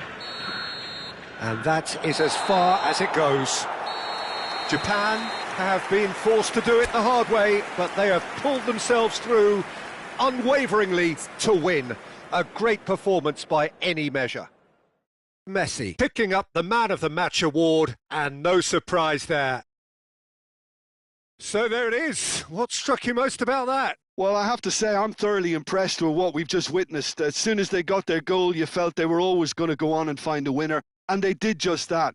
And that is as far as it goes. Japan have been forced to do it the hard way, but they have pulled themselves through unwaveringly to win. A great performance by any measure. Messi picking up the Man of the Match award, and no surprise there. So there it is. What struck you most about that? Well, I have to say I'm thoroughly impressed with what we've just witnessed. As soon as they got their goal, you felt they were always going to go on and find a winner, and they did just that.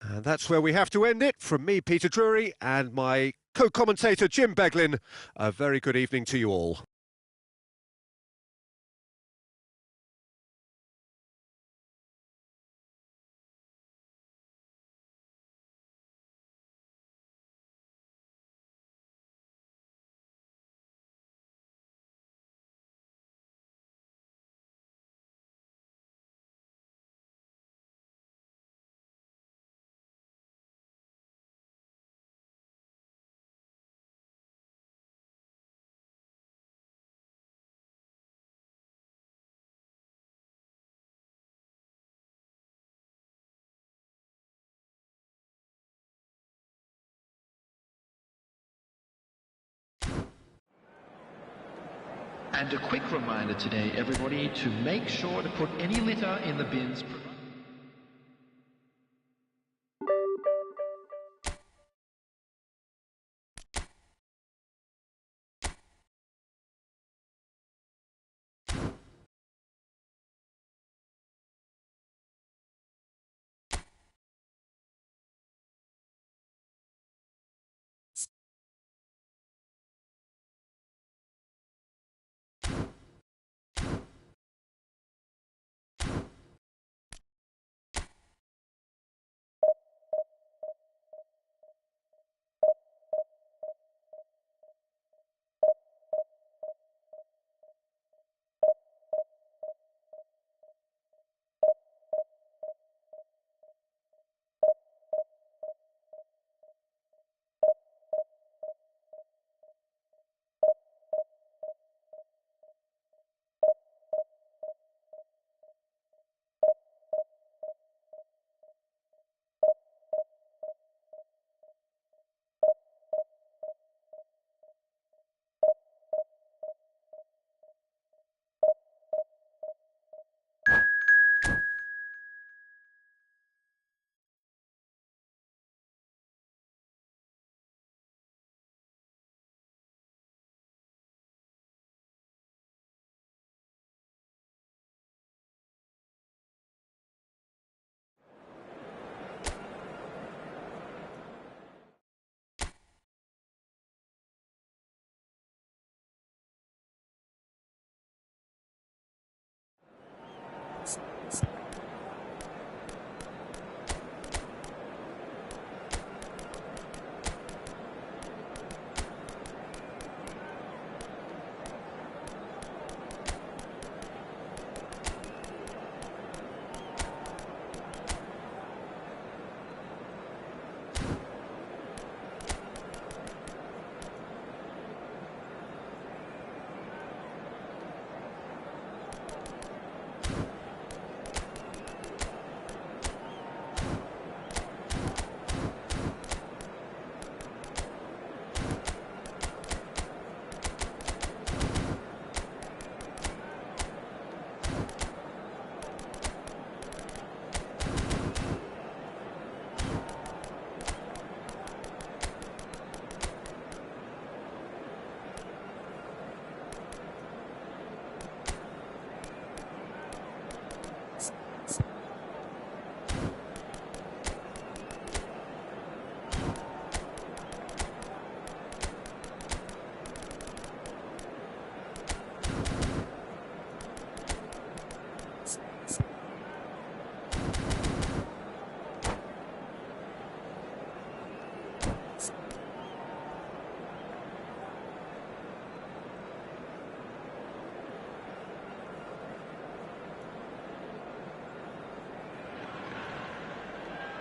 And that's where we have to end it. From me, Peter Drury, and my co-commentator, Jim Beglin, a very good evening to you all. And a quick reminder today, everybody, to make sure to put any litter in the bins.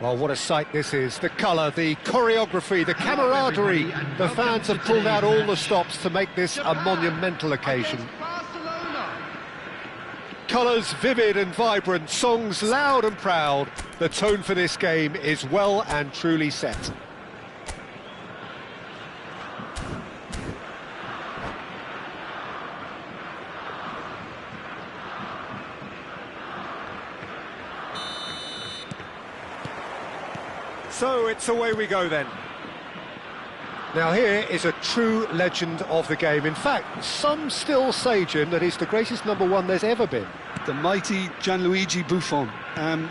Well, what a sight this is. The colour, the choreography, the camaraderie. The fans have pulled out all the stops to make this a monumental occasion. Colours vivid and vibrant, songs loud and proud. The tone for this game is well and truly set. So it's away we go then. Now here is a true legend of the game. In fact, some still say, Jim, that he's the greatest number one there's ever been. The mighty Gianluigi Buffon.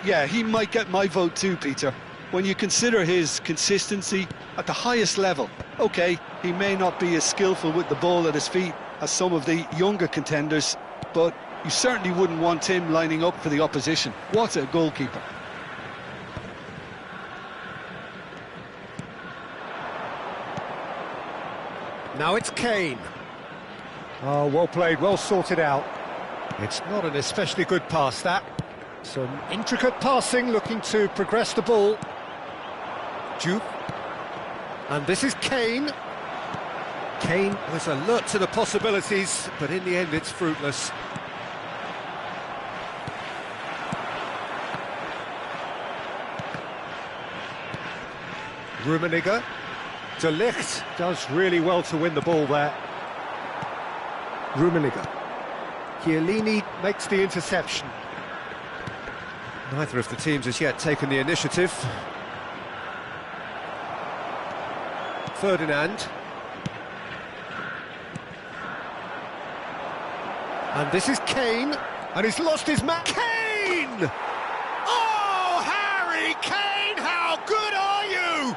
Yeah, he might get my vote too, Peter. When you consider his consistency at the highest level, OK, he may not be as skillful with the ball at his feet as some of the younger contenders, but you certainly wouldn't want him lining up for the opposition. What a goalkeeper. Now it's Kane. Oh, well played, well sorted out. It's not an especially good pass, that. Some intricate passing, looking to progress the ball. Jupe. And this is Kane. Kane was alert to the possibilities, but in the end it's fruitless. Rummenigge. De Ligt does really well to win the ball there. Rummenigge. Chiellini makes the interception. Neither of the teams has yet taken the initiative. Ferdinand. And this is Kane, and he's lost his man. Kane! Oh, Harry Kane, how good are you?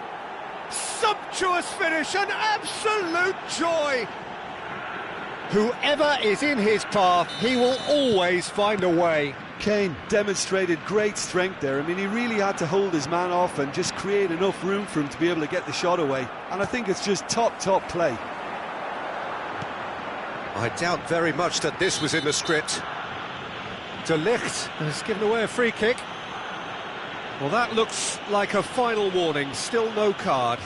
Sumptuous finish, an absolute joy. Whoever is in his path, he will always find a way. Kane demonstrated great strength there. I mean, he really had to hold his man off and just create enough room for him to be able to get the shot away. And I think it's just top play. I doubt very much that this was in the script. De Ligt has given away a free kick. Well, that looks like a final warning, still no card.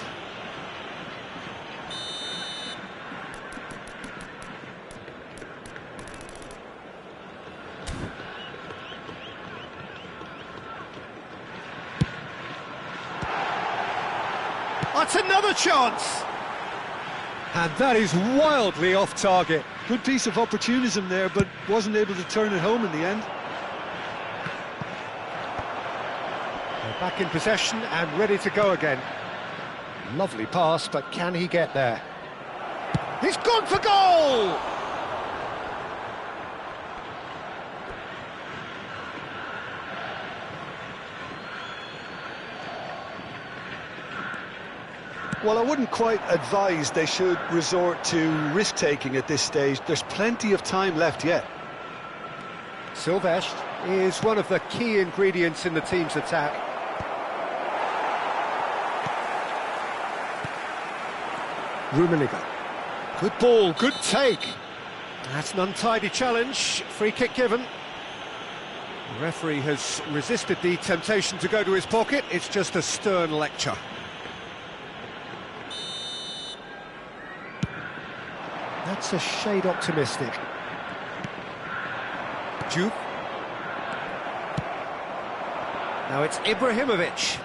That's another chance! And that is wildly off target. Good piece of opportunism there, but wasn't able to turn it home in the end. They're back in possession and ready to go again. Lovely pass, but can he get there? He's gone for goal! Well, I wouldn't quite advise they should resort to risk-taking at this stage. There's plenty of time left yet. Silvestre is one of the key ingredients in the team's attack. Rummenigge. Good ball, good take. That's an untidy challenge. Free kick given. The referee has resisted the temptation to go to his pocket. It's just a stern lecture. That's a shade optimistic. Juve. Now it's Ibrahimovic.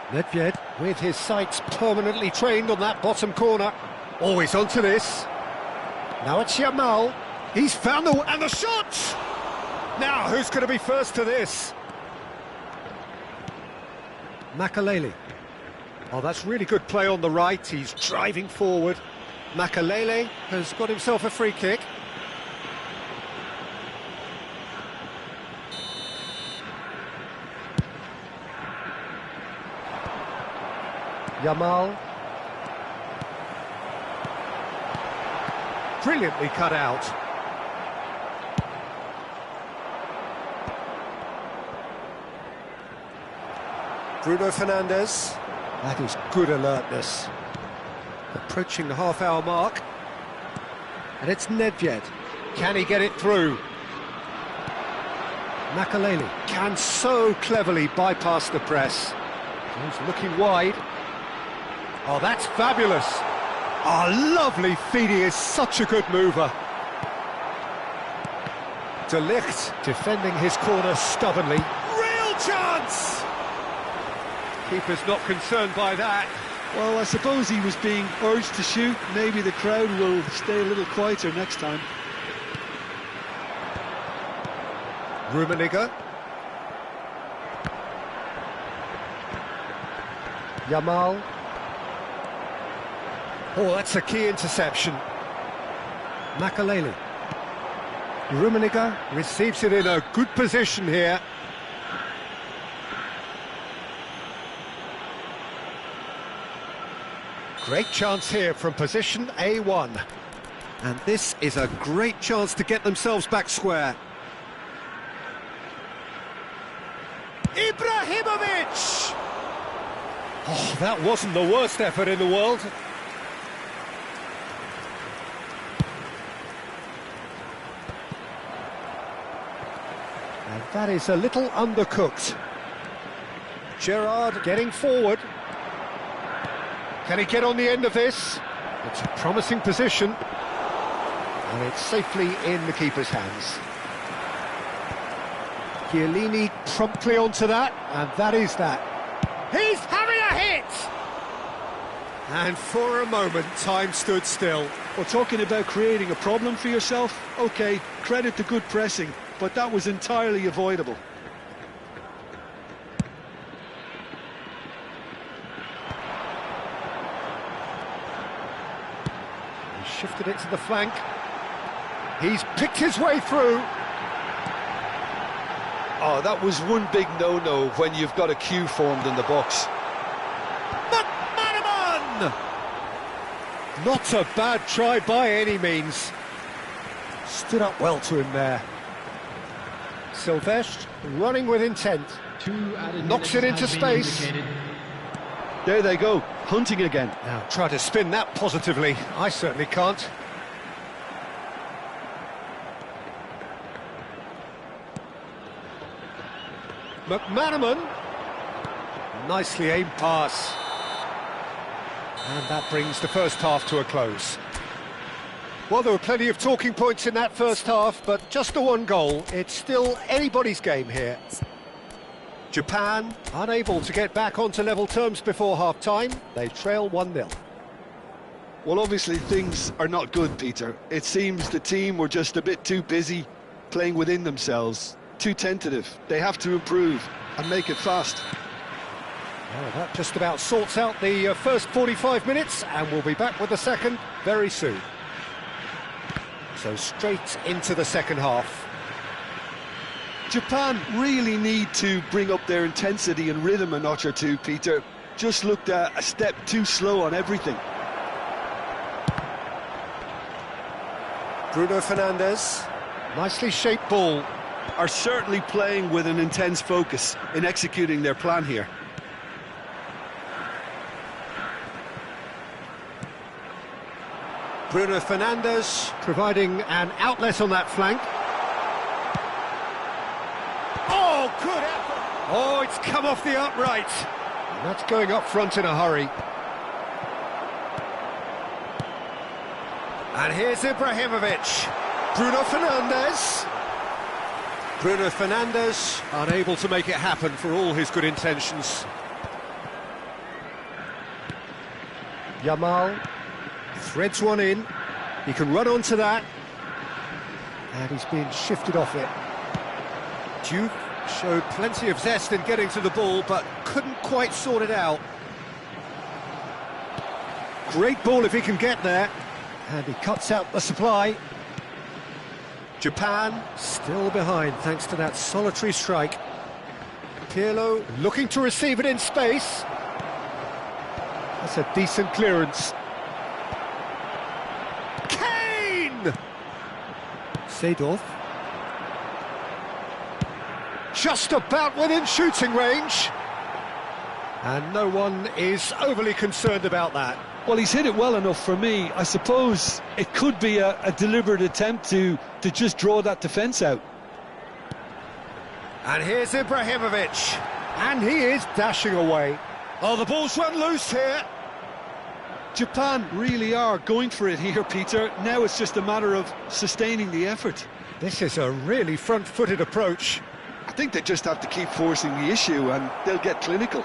Nedved with his sights permanently trained on that bottom corner. Always onto this. Now it's Yamal. He's found the... and the shot! Now, who's going to be first to this? Makalele. Oh, that's really good play on the right. He's driving forward. Makalele has got himself a free kick. Yamal. Brilliantly cut out. Bruno Fernandes. That is good alertness. Approaching the half-hour mark. And it's Nedved. Can he get it through? Makalele can so cleverly bypass the press. He's looking wide. Oh, that's fabulous. Oh, lovely feed. He is such a good mover. De Ligt defending his corner stubbornly. Real chance! Keeper's not concerned by that. Well, I suppose he was being urged to shoot. Maybe the crowd will stay a little quieter next time. Rummenigge. Yamal. Oh, that's a key interception. Makalele. Rummenigge receives it in a good position here. Great chance here from position A1. And this is a great chance to get themselves back square. Ibrahimovic! Oh, that wasn't the worst effort in the world. And that is a little undercooked. Gerrard getting forward. Can he get on the end of this? It's a promising position. And it's safely in the keeper's hands. Chiellini promptly onto that, and that is that. He's having a hit! And for a moment, time stood still. Well, talking about creating a problem for yourself, OK, credit to good pressing, but that was entirely avoidable. He shifted it to the flank. He's picked his way through. Oh, that was one big no-no when you've got a queue formed in the box. Not a bad try by any means. Stood up well to him there. Silvestre running with intent. Knocks it into space. There they go, hunting again. Now try to spin that positively. I certainly can't. McManaman. Nicely aimed pass. And that brings the first half to a close. Well, there were plenty of talking points in that first half, but just the one goal. It's still anybody's game here. Japan unable to get back onto level terms before half-time. They trail 1-0. Well, obviously things are not good, Peter. It seems the team were just a bit too busy playing within themselves, too tentative. They have to improve and make it fast. Well, that just about sorts out the first 45 minutes, and we'll be back with the second very soon. So straight into the second half. Japan really need to bring up their intensity and rhythm a notch or two, Peter. Just looked a step too slow on everything. Bruno Fernandes, nicely shaped ball. Are certainly playing with an intense focus in executing their plan here. Bruno Fernandes providing an outlet on that flank. Oh, good effort! Oh, it's come off the upright. And that's going up front in a hurry. And here's Ibrahimovic. Bruno Fernandes. Bruno Fernandes unable to make it happen for all his good intentions. Yamal threads one in. He can run onto that. And he's being shifted off it. Duke showed plenty of zest in getting to the ball, but couldn't quite sort it out. Great ball if he can get there. And he cuts out the supply. Japan still behind thanks to that solitary strike. Pirlo looking to receive it in space. That's a decent clearance. Kane! Seedorf. Just about within shooting range. And no one is overly concerned about that. Well, he's hit it well enough for me. I suppose it could be a deliberate attempt to just draw that defence out. And here's Ibrahimovic. And he is dashing away. Oh, the ball's run loose here. Japan really are going for it here, Peter. Now it's just a matter of sustaining the effort. This is a really front-footed approach. I think they just have to keep forcing the issue and they'll get clinical.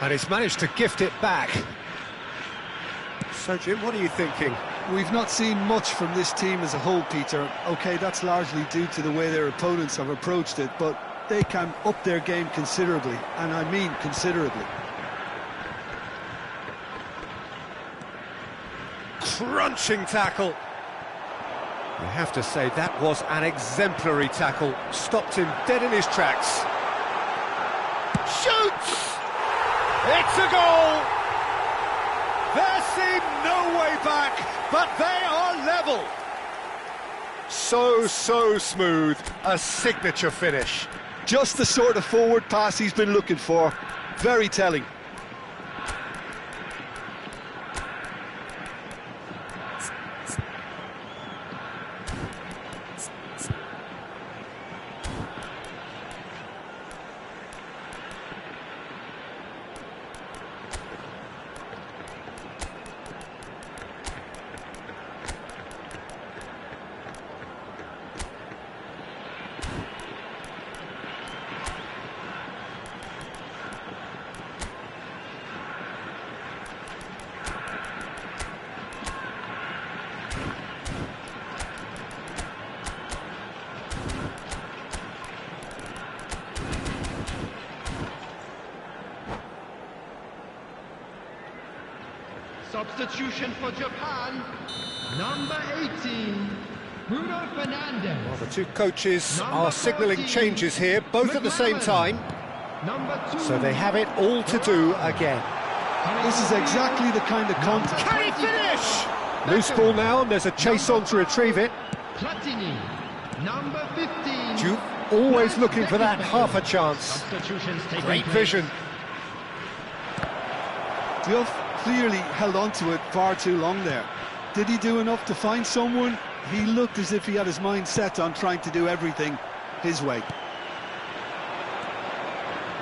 And he's managed to gift it back. So, Jim, what are you thinking? We've not seen much from this team as a whole, Peter. OK, that's largely due to the way their opponents have approached it, but they can up their game considerably, and I mean considerably. Crunching tackle. You have to say that was an exemplary tackle. Stopped him dead in his tracks. Shoots! It's a goal! There seemed no way back, but they are level. So smooth. A signature finish. Just the sort of forward pass he's been looking for. Very telling. Substitution for Japan, number 18, Bruno Fernandes. Well, the two coaches are signalling changes here, both at the same time. So they have it all to do again. This is exactly the kind of contact. Can he finish? Loose ball now, and there's a chase on to retrieve it. Platini, number 15. Juve always looking for that half a chance. Great vision. Duff clearly held on to it far too long there. Did he do enough to find someone? He looked as if he had his mind set on trying to do everything his way.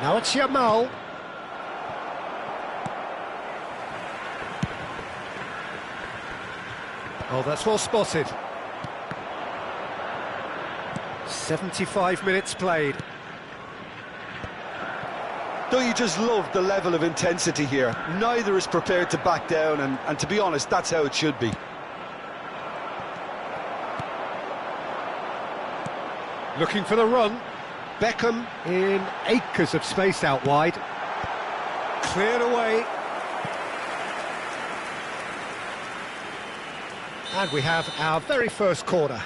Now it's Yamal. Oh, that's well spotted. 75 minutes played. Don't you just love the level of intensity here? Neither is prepared to back down, and to be honest, that's how it should be. Looking for the run. Beckham in acres of space out wide. Cleared away. And we have our very first corner.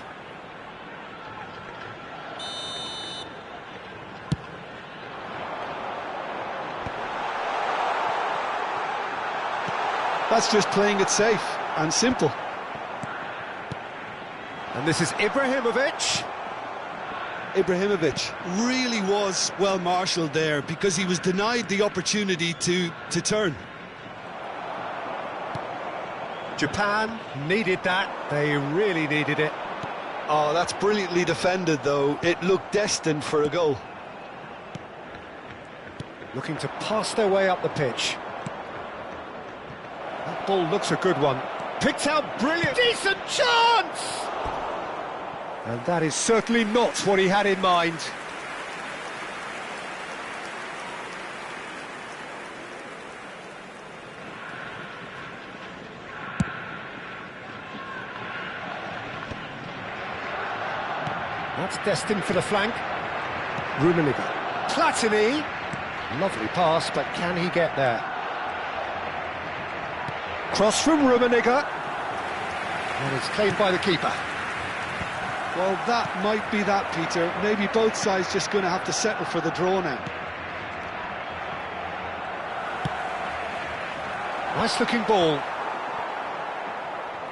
That's just playing it safe and simple. And this is Ibrahimovic. Ibrahimovic really was well marshalled there because he was denied the opportunity to turn. Japan needed that. They really needed it. Oh, that's brilliantly defended, though. It looked destined for a goal. Looking to pass their way up the pitch. That ball looks a good one. Picked out brilliant. Decent chance! And that is certainly not what he had in mind. That's destined for the flank. Rummenigge. Platini. Lovely pass, but can he get there? Cross from Rummenigge. And it's claimed by the keeper. Well, that might be that, Peter. Maybe both sides just going to have to settle for the draw now. Nice looking ball.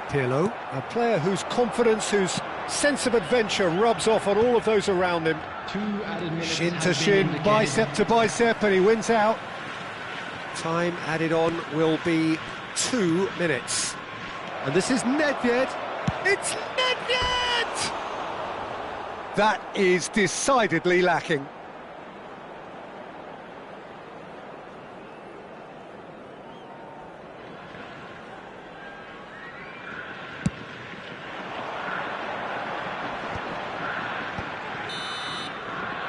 Pirlo, a player whose confidence, whose sense of adventure rubs off on all of those around him. Shin to shin, bicep to bicep, and he wins out. Time added on will be 2 minutes. And this is Nedved. It's Nedved! That is decidedly lacking.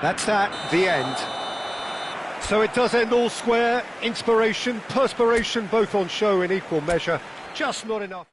That's that, the end. So it does end all square. Inspiration, perspiration, both on show in equal measure. Just not enough.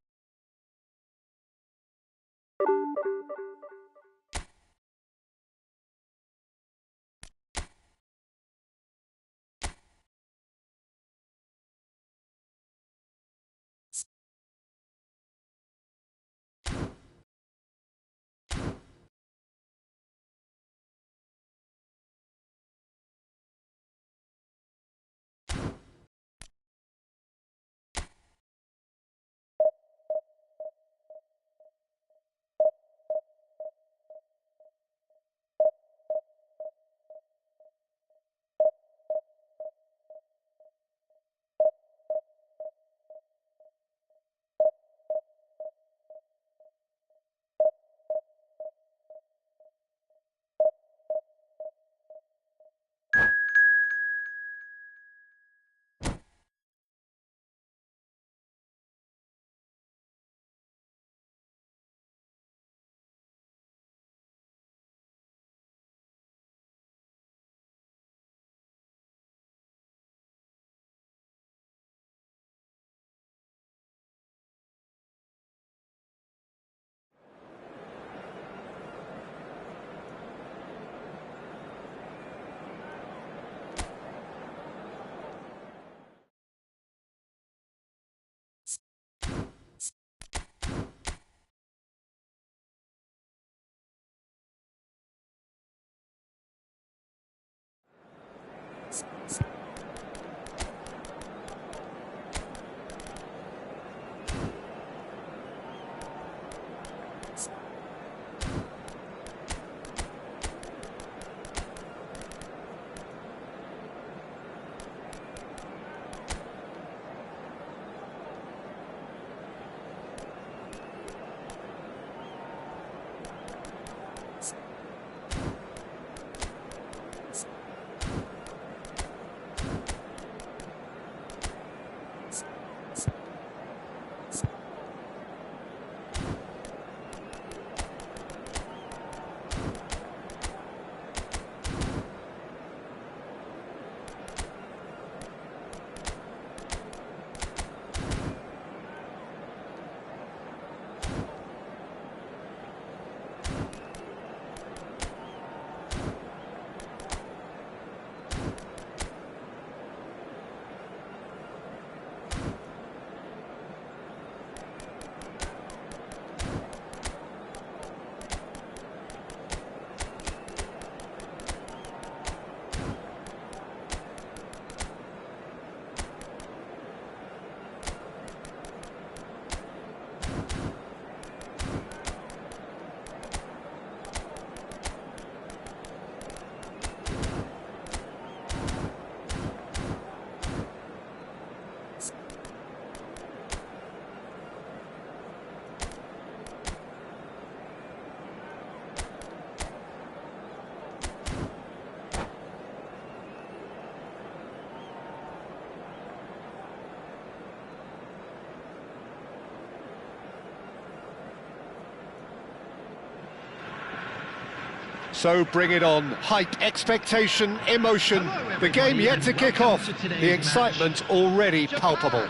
So bring it on. Hype, expectation, emotion. The game yet to kick off. The excitement already palpable.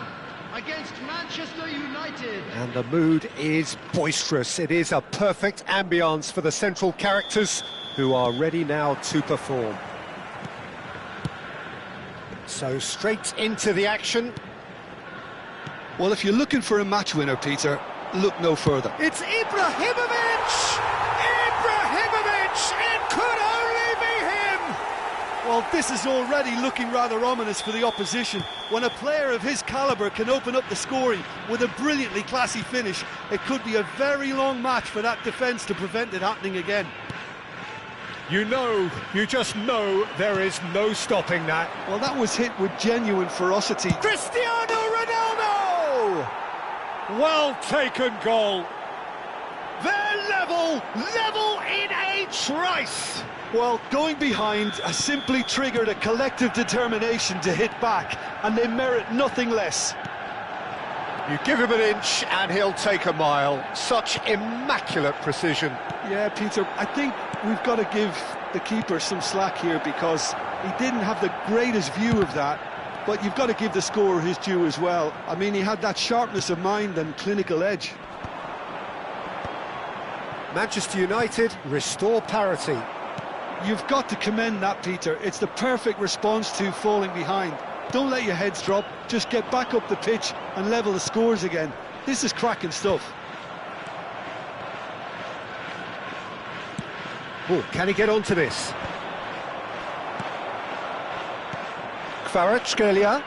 Against Manchester United. And the mood is boisterous. It is a perfect ambience for the central characters who are ready now to perform. So straight into the action. Well, if you're looking for a match winner, Peter, look no further. It's Ibrahimovic! Ibrahimovic! It could only be him! Well, this is already looking rather ominous for the opposition. When a player of his calibre can open up the scoring with a brilliantly classy finish, it could be a very long match for that defence to prevent it happening again. You just know there is no stopping that. Well, that was hit with genuine ferocity. Cristiano Ronaldo! Well taken goal. They're level in a trice! Well, going behind has simply triggered a collective determination to hit back, and they merit nothing less. You give him an inch and he'll take a mile. Such immaculate precision. Yeah, Peter, I think we've got to give the keeper some slack here because he didn't have the greatest view of that, but you've got to give the scorer his due as well. I mean, he had that sharpness of mind and clinical edge. Manchester United restore parity. You've got to commend that, Peter. It's the perfect response to falling behind. Don't let your heads drop, just get back up the pitch and level the scores again. This is cracking stuff. Oh, can he get onto this? Kvaratskhelia.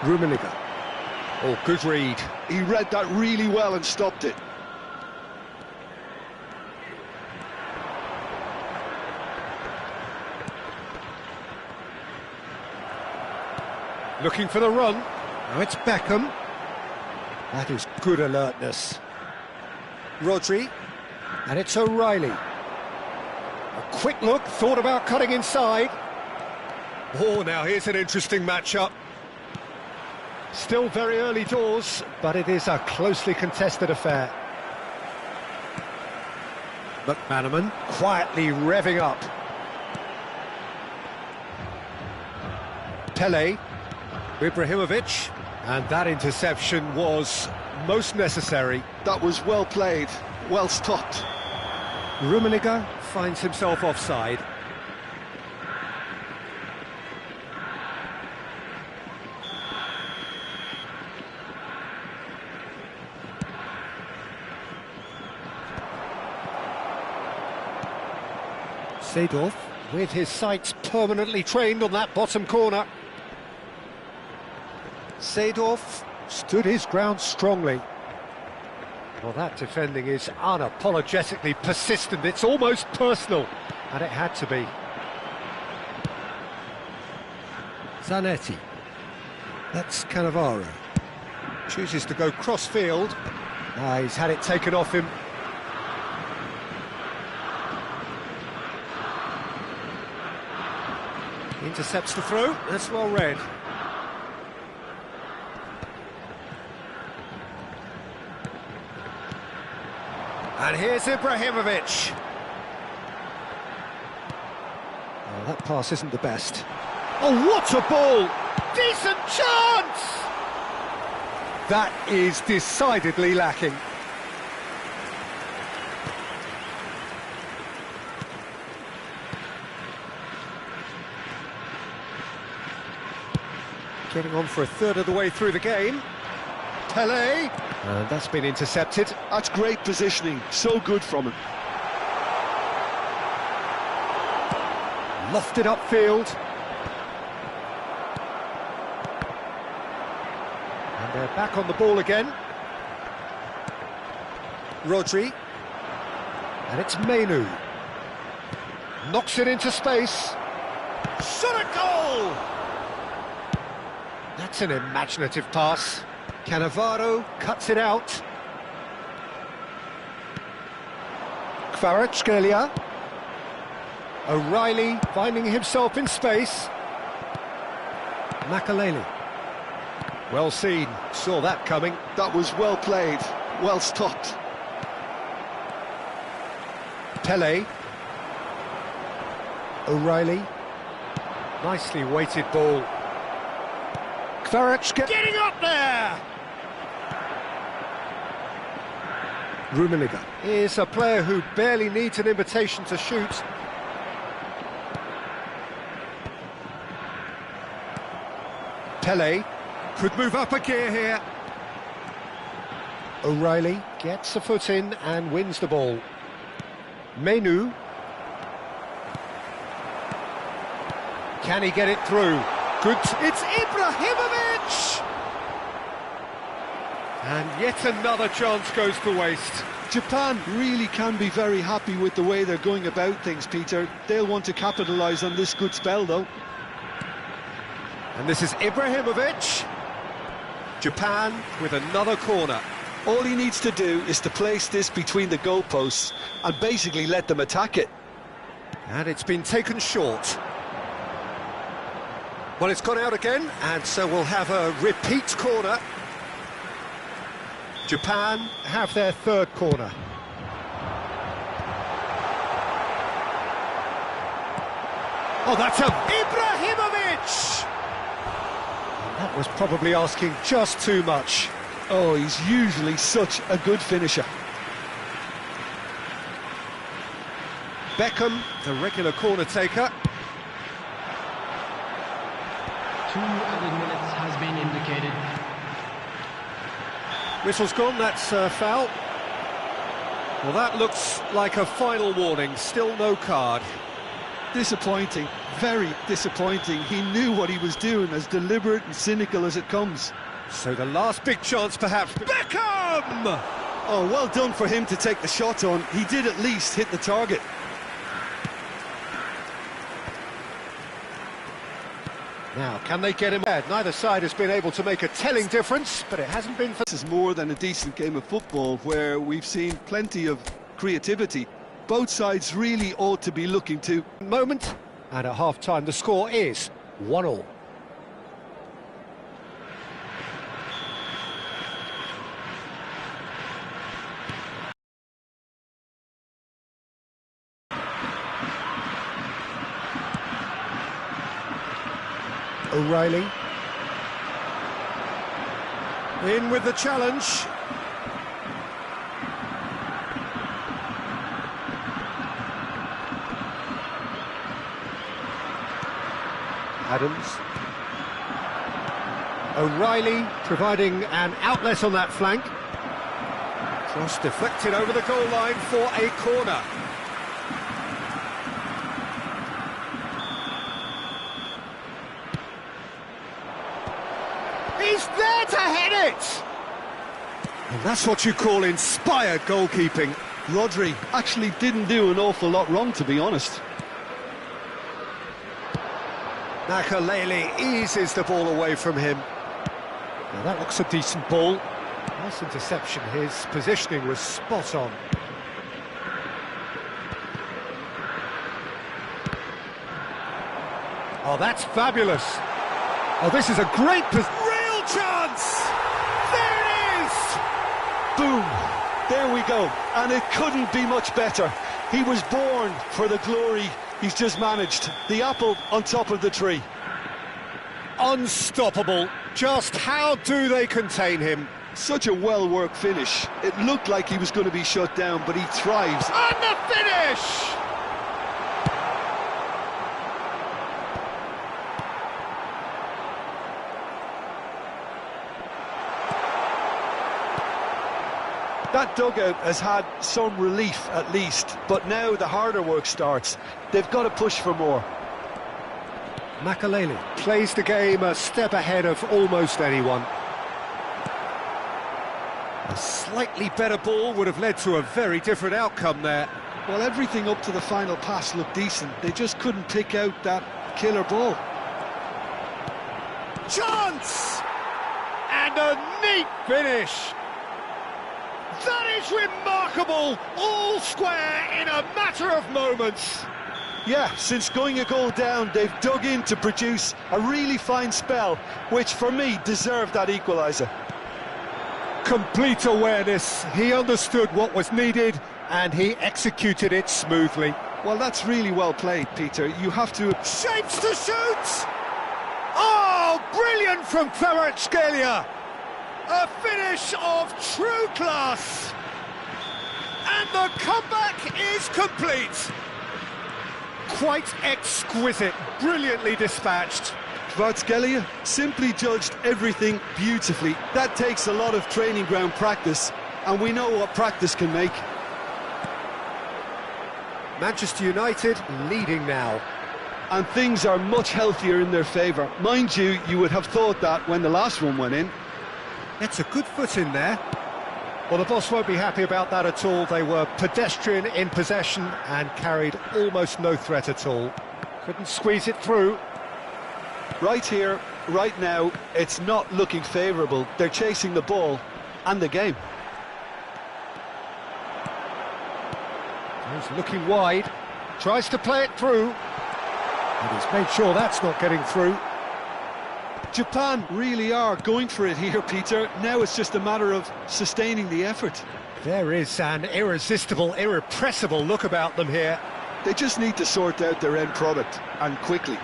Rummenigge. Oh, good read. He read that really well and stopped it. Looking for the run. Now it's Beckham. That is good alertness. Rodri. And it's O'Reilly. A quick look, thought about cutting inside. Oh, now here's an interesting matchup. Still very early doors, but it is a closely contested affair. McManaman quietly revving up. Pele. Ibrahimovic, and that interception was most necessary. That was well played, well stopped. Rummenigge finds himself offside. Seedorf with his sights permanently trained on that bottom corner. Seedorf stood his ground strongly. Well, that defending is unapologetically persistent. It's almost personal, and it had to be. Zanetti. That's Cannavaro. Chooses to go cross-field. He's had it taken off him. Intercepts the throw. That's well read. And here's Ibrahimovic. Oh, that pass isn't the best. Oh, what a ball! Decent chance! That is decidedly lacking. Getting on for a third of the way through the game. Pele. And that's been intercepted. That's great positioning, so good from him. Lofted upfield. And they're back on the ball again. Rodri. And it's Mainu. Knocks it into space. Shot a goal! That's an imaginative pass. Cannavaro cuts it out. Kvaratskhelia. O'Reilly finding himself in space. Makaleli. Well seen, saw that coming. That was well played, well stopped. Pele. O'Reilly. Nicely weighted ball. Kvaratskhelia Getting up there! Rummenigge is a player who barely needs an invitation to shoot. Pele could move up a gear here. O'Reilly gets a foot in and wins the ball. Menu. Can he get it through? Good. It's Ibrahimovic! And yet another chance goes to waste. Japan really can be very happy with the way they're going about things, Peter. They'll want to capitalise on this good spell, though. And this is Ibrahimovic. Japan with another corner. All he needs to do is to place this between the goalposts and basically let them attack it. And it's been taken short. Well, it's gone out again, and so we'll have a repeat corner. Japan have their third corner. Oh, that's a Ibrahimovic! That was probably asking just too much. Oh, he's usually such a good finisher. Beckham, the regular corner taker. 2 added minutes has been indicated. Whistle's gone, that's a foul. Well, that looks like a final warning, still no card. Disappointing, very disappointing. He knew what he was doing, as deliberate and cynical as it comes. So the last big chance, perhaps. Beckham! Oh, well done for him to take the shot on. He did at least hit the target. Now, can they get him ahead? Neither side has been able to make a telling difference, but it hasn't been for... This is more than a decent game of football, where we've seen plenty of creativity. Both sides really ought to be looking to... moment, and at half-time the score is 1-1. O'Reilly. In with the challenge. Adams. O'Reilly providing an outlet on that flank. Cross deflected over the goal line for a corner. He's there to head it! And that's what you call inspired goalkeeping. Rodri actually didn't do an awful lot wrong, to be honest. Makalele eases the ball away from him. Now that looks a decent ball. Nice interception, his positioning was spot on. Oh, that's fabulous. Oh, this is a great real chance! There it is! Boom! There we go. And it couldn't be much better. He was born for the glory he's just managed. The apple on top of the tree. Unstoppable. Just how do they contain him? Such a well-worked finish. It looked like he was going to be shut down, but he thrives. And the finish! That dugout has had some relief at least, but now the harder work starts. They've got to push for more. Makalele plays the game a step ahead of almost anyone. A slightly better ball would have led to a very different outcome there. Well, everything up to the final pass looked decent. They just couldn't pick out that killer ball. Chance! And a neat finish! That is remarkable! All square in a matter of moments! Yeah, since going a goal down, they've dug in to produce a really fine spell, which for me deserved that equaliser. Complete awareness, he understood what was needed and he executed it smoothly. Well, that's really well played, Peter. You have to... Shapes to shoot! Oh, brilliant from Kvaratskhelia! A finish of true class! And the comeback is complete! Quite exquisite, brilliantly dispatched. Kvaratskhelia simply judged everything beautifully. That takes a lot of training ground practice, and we know what practice can make. Manchester United leading now. And things are much healthier in their favour. Mind you, you would have thought that when the last one went in. It's a good foot in there. Well, the boss won't be happy about that at all. They were pedestrian in possession and carried almost no threat at all. Couldn't squeeze it through. Right here, right now, it's not looking favourable. They're chasing the ball and the game. He's looking wide, tries to play it through, and he's made sure that's not getting through. Japan really are going for it here, Peter. Now it's just a matter of sustaining the effort. There is an irresistible, irrepressible look about them here. They just need to sort out their end product, and quickly.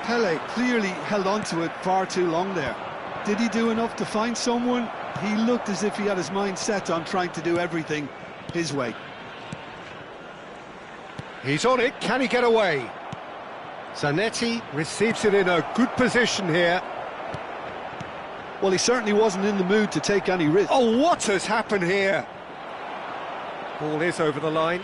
Pele clearly held on to it far too long there. Did he do enough to find someone? He looked as if he had his mind set on trying to do everything his way. He's on it, can he get away? Zanetti receives it in a good position here. Well, he certainly wasn't in the mood to take any risk. Oh, what has happened here? Ball is over the line.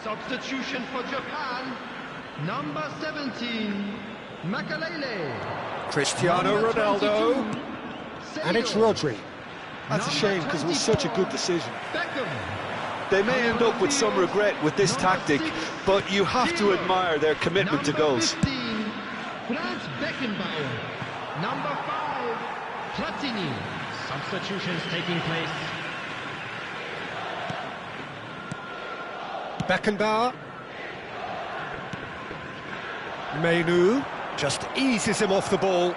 Substitution for Japan, number 17, Makalele. Cristiano Number Ronaldo. 22, And it's Seyo. Rodri. That's a shame, because it was such a good decision. Beckham. They may end up with some regret with this tactic, but you have to admire their commitment to goals. 15, Franz Beckenbauer. Number 5, Platini. Substitutions taking place. Beckenbauer. Menu just eases him off the ball.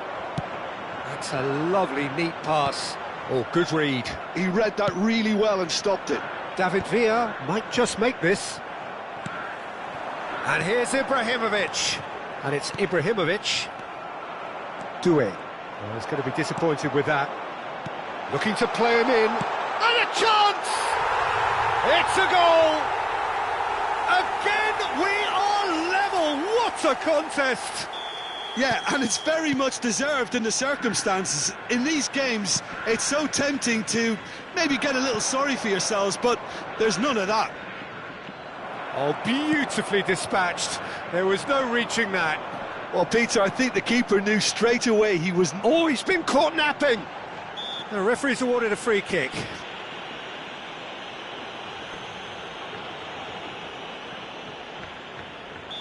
That's a lovely, neat pass. Oh, good read. He read that really well and stopped it. David Villa might just make this. And here's Ibrahimovic. And it's Ibrahimovic. Doué. Oh, he's going to be disappointed with that. Looking to play him in. And a chance! It's a goal! Again, we are level. What a contest! Yeah, and it's very much deserved in the circumstances. In these games, it's so tempting to maybe get a little sorry for yourselves, but there's none of that. Oh, beautifully dispatched. There was no reaching that. Well, Peter, I think the keeper knew straight away he was... Oh, he's been caught napping. The referee's awarded a free kick.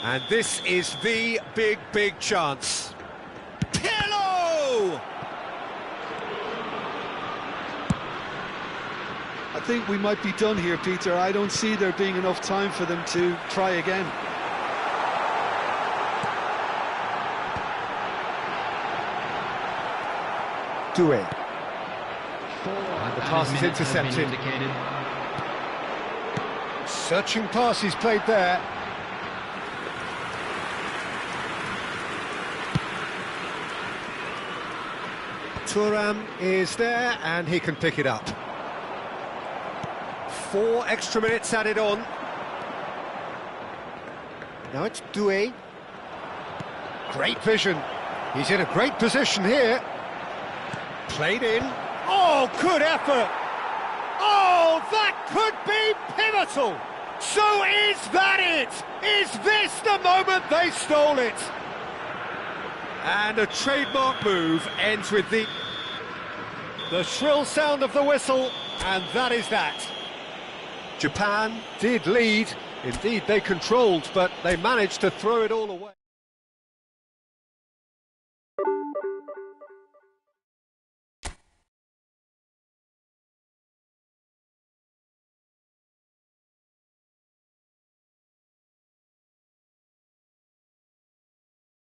And this is the big chance. Pirlo! I think we might be done here, Peter. I don't see there being enough time for them to try again. Doué. And the pass is intercepted. Searching pass he's played there. Thuram is there and he can pick it up. 4 extra minutes added on. Now it's Doué. Great vision. He's in a great position here. Played in. Oh, good effort! Oh, that could be pivotal! So is that it? Is this the moment they stole it? And a trademark move ends with the shrill sound of the whistle, and that is that. Japan did lead, indeed they controlled, but they managed to throw it all away.